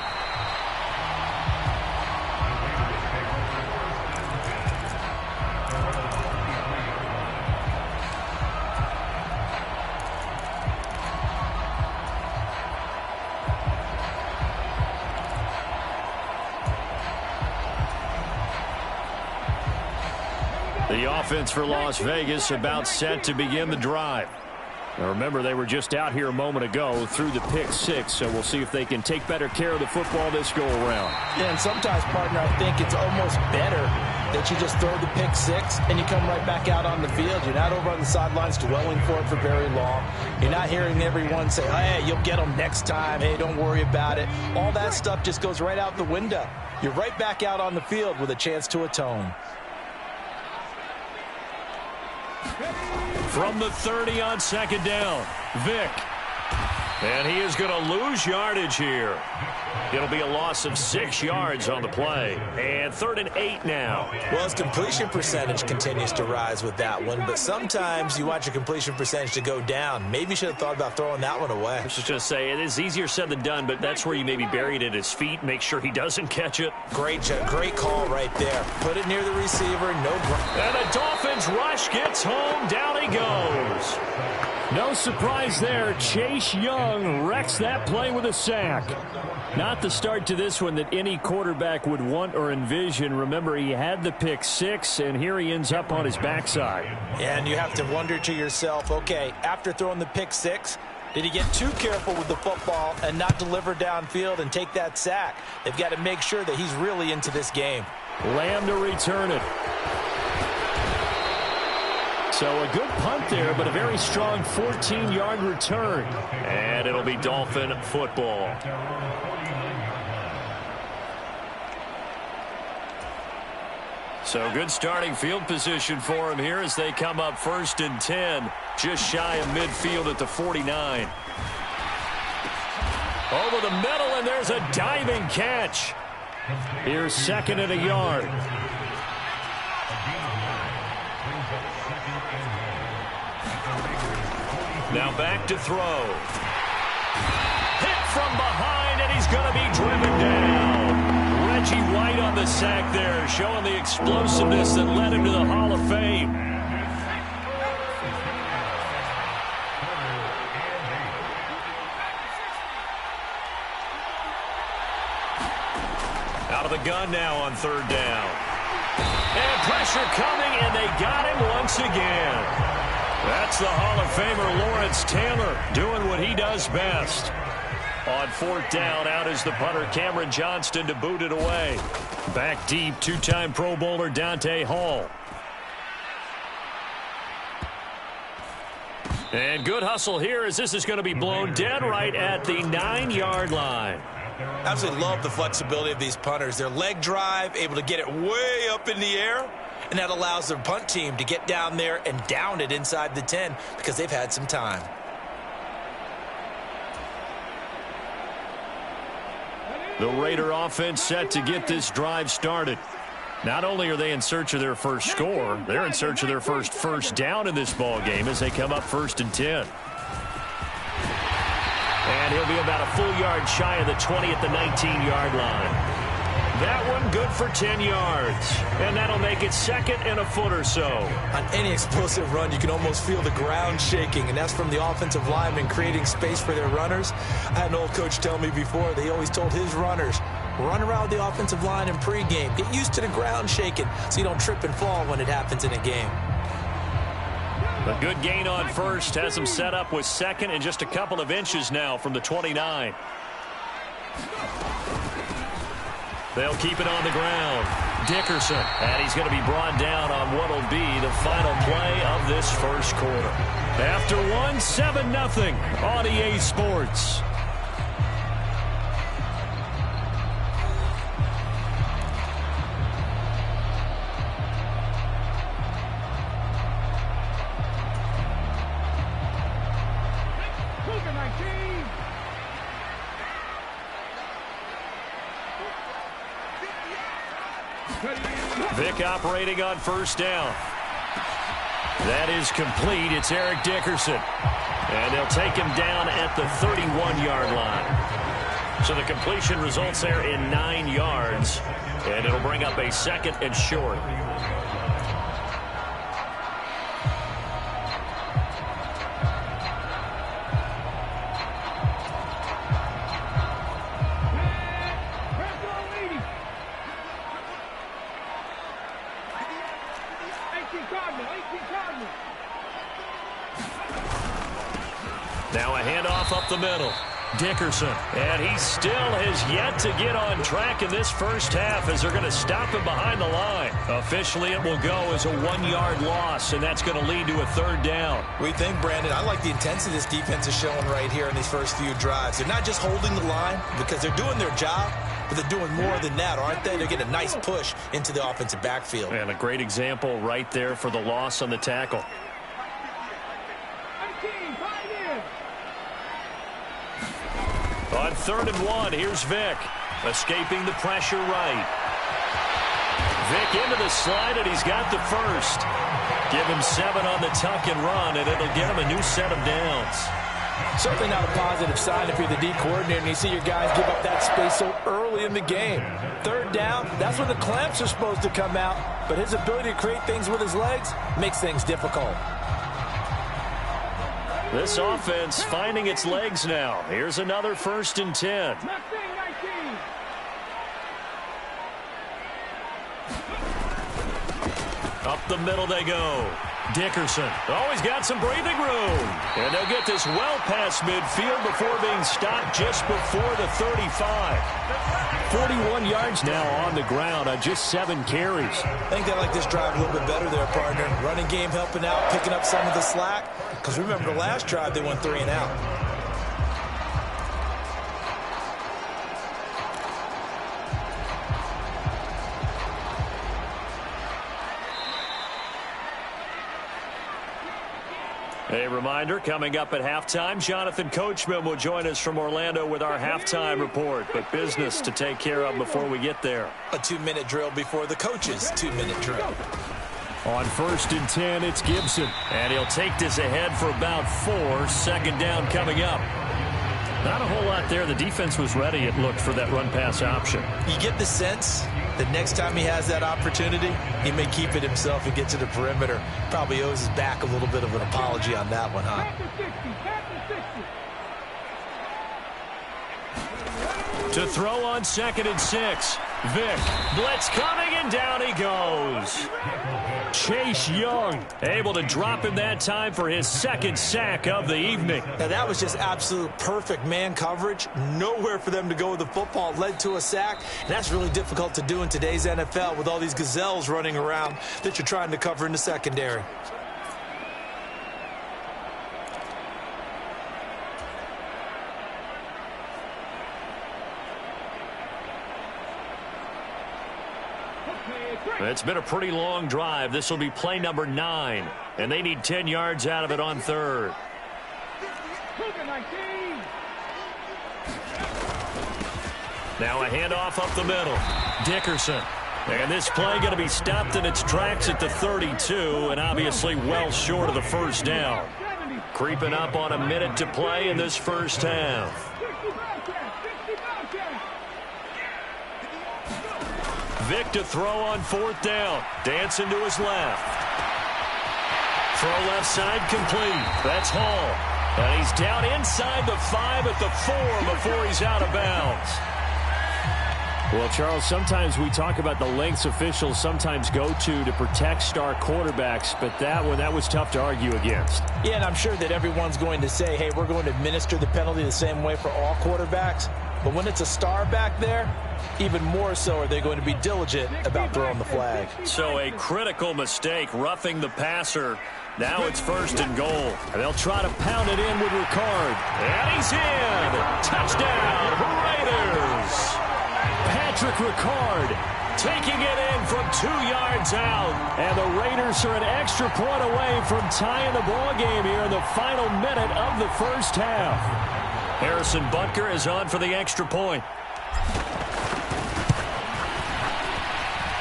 The offense for Las Vegas about set to begin the drive. Now remember, they were just out here a moment ago through the pick six, so we'll see if they can take better care of the football this go-around. Yeah, and sometimes, partner, I think it's almost better that you just throw the pick six and you come right back out on the field. You're not over on the sidelines dwelling for it for very long. You're not hearing everyone say, hey, you'll get them next time. Hey, don't worry about it. All that stuff just goes right out the window. You're right back out on the field with a chance to atone. From the 30 on second down, Vick. And he is going to lose yardage here. It'll be a loss of 6 yards on the play. And 3rd and 8 now. Well, his completion percentage continues to rise with that one. But sometimes you want your completion percentage to go down. Maybe you should have thought about throwing that one away. I was just going to say, it is easier said than done, but that's where you maybe bury it at his feet. Make sure he doesn't catch it. Great call right there. Put it near the receiver. No. And the Dolphins rush gets home. Down he goes. No surprise there. Chase Young wrecks that play with a sack. Not the start to this one that any quarterback would want or envision. Remember, he had the pick six, and here he ends up on his backside. And you have to wonder to yourself, okay, after throwing the pick six, did he get too careful with the football and not deliver downfield and take that sack? They've got to make sure that he's really into this game. Lamb to return it. So a good punt there, but a very strong 14-yard return. And it'll be Dolphin football. So good starting field position for him here as they come up 1st and 10. Just shy of midfield at the 49. Over the middle, and there's a diving catch. Here's 2nd and a yard. Now back to throw. Hit from behind. going to be driven down. Reggie White on the sack there, showing the explosiveness that led him to the Hall of Fame. Out of the gun now on third down. And pressure coming, and they got him once again. That's the Hall of Famer Lawrence Taylor doing what he does best. On fourth down, out is the punter Cameron Johnston to boot it away. Back deep, two-time Pro Bowler Dante Hall. And good hustle here as this is going to be blown dead right at the 9-yard line. Absolutely love the flexibility of these punters. Their leg drive, able to get it way up in the air, and that allows their punt team to get down there and down it inside the 10 because they've had some time. The Raider offense set to get this drive started. Not only are they in search of their first score, they're in search of their first down in this ball game as they come up 1st and 10. And he'll be about a full yard shy of the 20 at the 19-yard line. That one good for 10 yards. And that'll make it 2nd and a foot or so. On any explosive run, you can almost feel the ground shaking, and that's from the offensive linemen creating space for their runners. I had an old coach tell me before, they always told his runners, run around the offensive line in pregame. Get used to the ground shaking so you don't trip and fall when it happens in a game. A good gain on first has them set up with 2nd and just a couple of inches now from the 29. They'll keep it on the ground. Dickerson, and he's going to be brought down on what will be the final play of this first quarter. After one, 7-0 on EA Sports. Vick operating on first down. That is complete. It's Eric Dickerson. And they'll take him down at the 31-yard line. So the completion results there in 9 yards. And it'll bring up a 2nd and short. Now a handoff up the middle. Dickerson, and he still has yet to get on track in this first half as they're going to stop him behind the line. Officially, it will go as a 1-yard loss, and that's going to lead to a 3rd down. What do you think, Brandon? I like the intensity this defense is showing right here in these first few drives. They're not just holding the line because they're doing their job, but they're doing more than that, aren't they? They're getting a nice push into the offensive backfield. And a great example right there for the loss on the tackle. On 3rd and 1, here's Vick. Escaping the pressure right. Vick into the slide, and he's got the first. Give him 7 on the tuck and run, and it'll get him a new set of downs. Certainly not a positive sign if you're the D coordinator and you see your guys give up that space so early in the game. 3rd down, that's when the clamps are supposed to come out, but his ability to create things with his legs makes things difficult. This offense finding its legs now. Here's another 1st and 10. Up the middle they go. Dickerson always got some breathing room. And they'll get this well past midfield before being stopped just before the 35. 41 yards now on the ground on just 7 carries. I think they like this drive a little bit better there, partner. Running game helping out, picking up some of the slack. Because remember the last drive, they went 3 and out. A reminder, coming up at halftime, Jonathan Coachman will join us from Orlando with our halftime report. But business to take care of before we get there. A 2-minute drill before the coach's 2-minute drill. On 1st and 10, it's Gibson. And he'll take this ahead for about 4. 2nd down coming up. Not a whole lot there. The defense was ready, it looked, for that run-pass option. You get the sense that next time he has that opportunity, he may keep it himself and get to the perimeter. Probably owes his back a little bit of an apology on that one, huh? To throw on 2nd and 6. Vick, blitz coming, and down he goes. Chase Young able to drop him that time for his 2nd sack of the evening. Now that was just absolute perfect man coverage. Nowhere for them to go with the football. Led to a sack. And that's really difficult to do in today's NFL with all these gazelles running around that you're trying to cover in the secondary. It's been a pretty long drive. This will be play number 9, and they need 10 yards out of it on 3rd. Now a handoff up the middle. Dickerson. And this play going to be stopped in its tracks at the 32, and obviously well short of the first down. Creeping up on a minute to play in this first half. Vick to throw on 4th down. Dancing to his left. Throw left side complete. That's Hall. And he's down inside the 5 at the 4 before he's out of bounds. Well, Charles, sometimes we talk about the lengths officials sometimes go to protect star quarterbacks, but that was tough to argue against. Yeah, and I'm sure that everyone's going to say, hey, we're going to administer the penalty the same way for all quarterbacks. But when it's a star back there, even more so are they going to be diligent about throwing the flag. So a critical mistake, roughing the passer. Now it's 1st and goal. And they'll try to pound it in with Ricard. And he's in! Touchdown, Raiders! Patrick Ricard taking it in from 2 yards out. And the Raiders are an extra point away from tying the ball game here in the final minute of the first half. Harrison Butker is on for the extra point.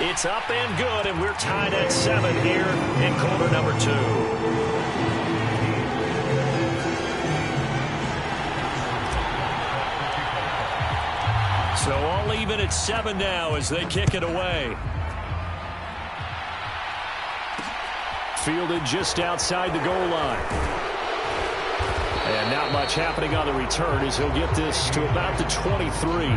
It's up and good, and we're tied at 7 here in quarter number 2. So all even at 7 now as they kick it away. Fielded just outside the goal line. And not much happening on the return as he'll get this to about the 23.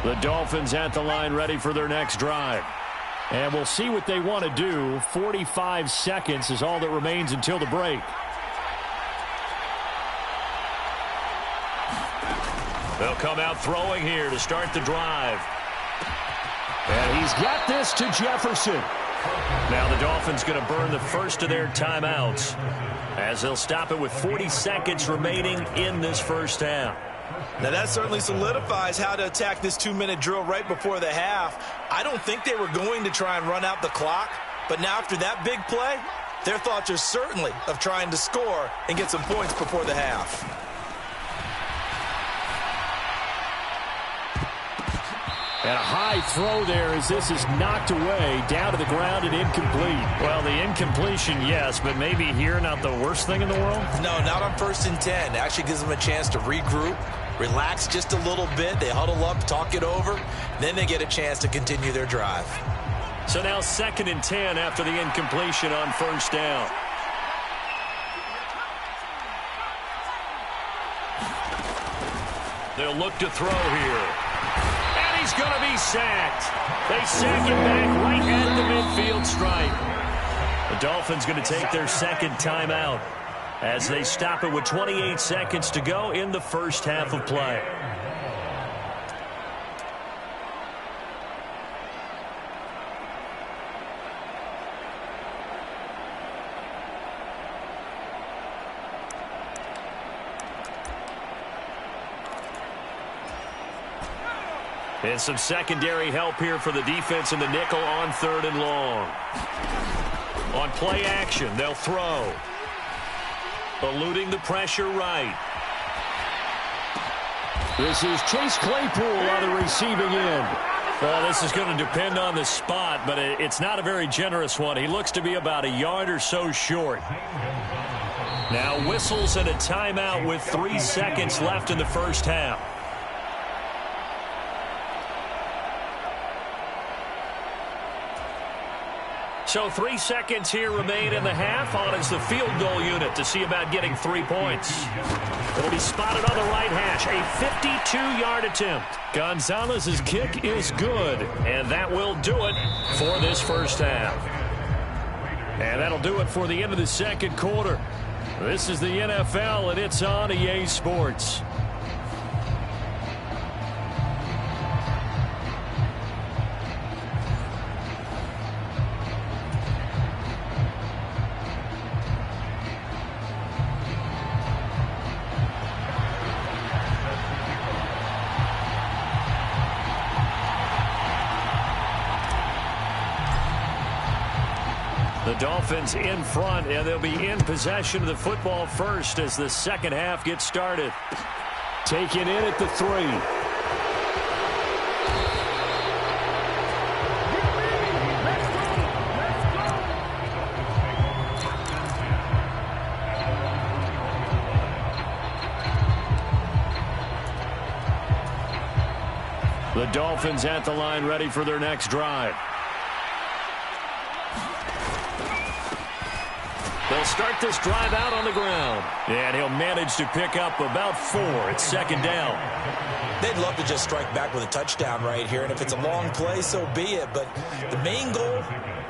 The Dolphins at the line ready for their next drive. And we'll see what they want to do. 45 seconds is all that remains until the break. They'll come out throwing here to start the drive. And he's got this to Jefferson. Now the Dolphins going to burn the first of their timeouts as they'll stop it with 40 seconds remaining in this first half. Now that certainly solidifies how to attack this 2-minute drill right before the half. I don't think they were going to try and run out the clock, but now after that big play, their thoughts are certainly of trying to score and get some points before the half. And a high throw there as this is knocked away, down to the ground and incomplete. Well, the incompletion, yes, but maybe here not the worst thing in the world? No, not on 1st and 10. It actually gives them a chance to regroup, relax just a little bit. They huddle up, talk it over. Then they get a chance to continue their drive. So now 2nd and 10 after the incompletion on 1st down. They'll look to throw here. He's going to be sacked. They sack him back right at the midfield stripe. The Dolphins going to take their 2nd timeout as they stop it with 28 seconds to go in the first half of play. And some secondary help here for the defense in the nickel on 3rd and long. On play action, they'll throw. Eluding the pressure right. This is Chase Claypool on the receiving end. Well, this is going to depend on the spot, but it's not a very generous one. He looks to be about a yard or so short. Now whistles and a timeout with 3 seconds left in the first half. So 3 seconds here remain in the half. On is the field goal unit to see about getting 3 points. It'll be spotted on the right hash. A 52-yard attempt. Gonzalez's kick is good, and that will do it for this first half. And that'll do it for the end of the second quarter. This is the NFL, and it's on EA Sports. The Dolphins in front, and they'll be in possession of the football first as the second half gets started. Taken in at the 3. The Dolphins at the line ready for their next drive. They'll start this drive out on the ground. And he'll manage to pick up about 4. It's second down. They'd love to just strike back with a touchdown right here. And if it's a long play, so be it. But the main goal,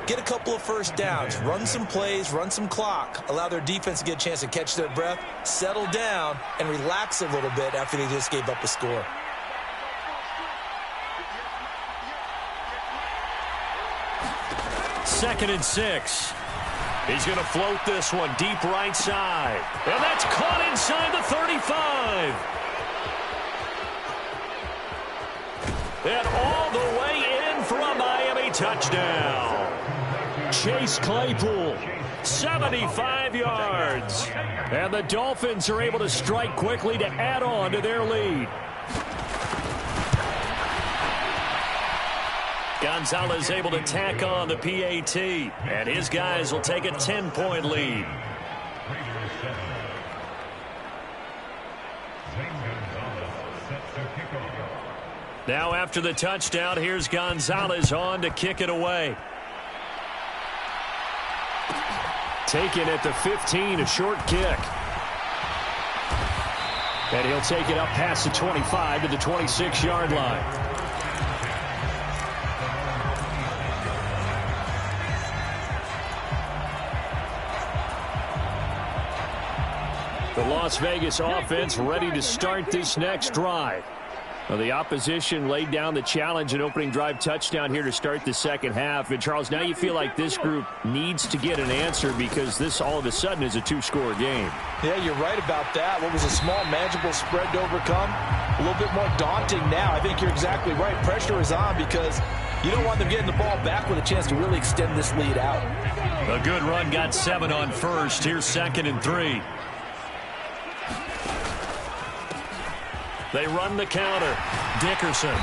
get a couple of first downs. Run some plays, run some clock. Allow their defense to get a chance to catch their breath, settle down, and relax a little bit after they just gave up a score. Second and 6. He's going to float this one deep right side. And that's caught inside the 35. And all the way in for a Miami touchdown. Chase Claypool, 75 yards. And the Dolphins are able to strike quickly to add on to their lead. Gonzalez able to tack on the PAT, and his guys will take a 10-point lead. Now after the touchdown, here's Gonzalez on to kick it away. Taken at the 15, a short kick. And he'll take it up past the 25 to the 26-yard line. The Las Vegas offense ready to start this next drive. Well, the opposition laid down the challenge and opening drive touchdown here to start the second half. And, Charles, now you feel like this group needs to get an answer because this all of a sudden is a 2-score game. Yeah, you're right about that. What was a small, manageable spread to overcome, a little bit more daunting now. I think you're exactly right. Pressure is on because you don't want them getting the ball back with a chance to really extend this lead out. A good run got 7 on first. Here's second and 3. They run the counter. Dickerson.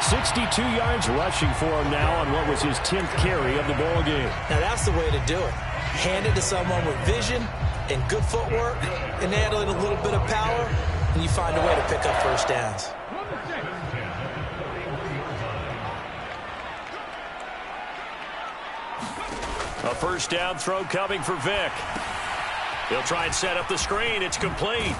62 yards rushing for him now on what was his 10th carry of the ball game. Now that's the way to do it. Hand it to someone with vision and good footwork, and add in a little bit of power, and you find a way to pick up first downs. A first down throw coming for Vick. He'll try and set up the screen. It's complete.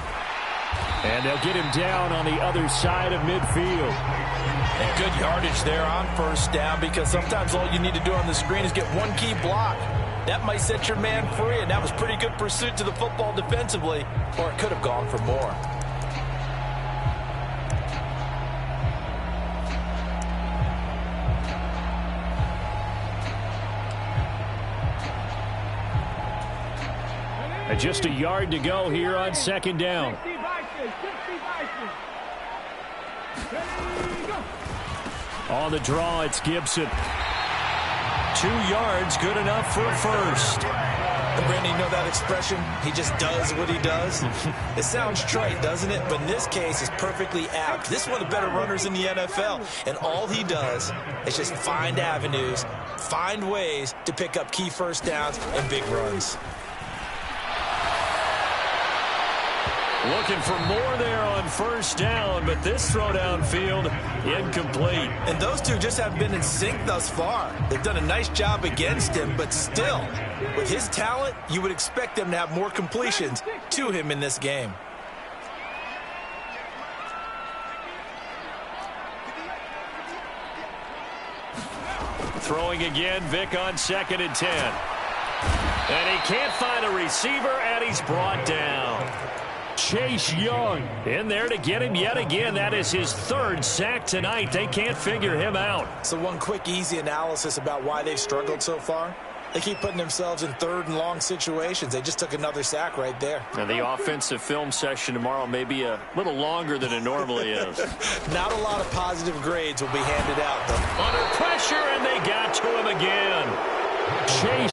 And they'll get him down on the other side of midfield. And good yardage there on first down because sometimes all you need to do on the screen is get one key block. That might set your man free, and that was pretty good pursuit to the football defensively, or it could have gone for more. And just a yard to go here on second down. On the draw, it's Gibson. 2 yards, good enough for a first. And Brandon, you know that expression, he just does what he does? It sounds trite, doesn't it? But in this case, it's perfectly apt. This is one of the better runners in the NFL. And all he does is just find avenues, find ways to pick up key first downs and big runs. Looking for more there on first down, but this throw downfield, incomplete. And those two just haven't been in sync thus far. They've done a nice job against him, but still, with his talent, you would expect them to have more completions to him in this game. Throwing again, Vic on 2nd and 10. And he can't find a receiver, and he's brought down. Chase Young in there to get him yet again. That is his 3rd sack tonight. They can't figure him out. So one quick, easy analysis about why they've struggled so far. They keep putting themselves in 3rd and long situations. They just took another sack right there. And the offensive film session tomorrow may be a little longer than it normally is. Not a lot of positive grades will be handed out, though. Under pressure, and they got to him again. Chase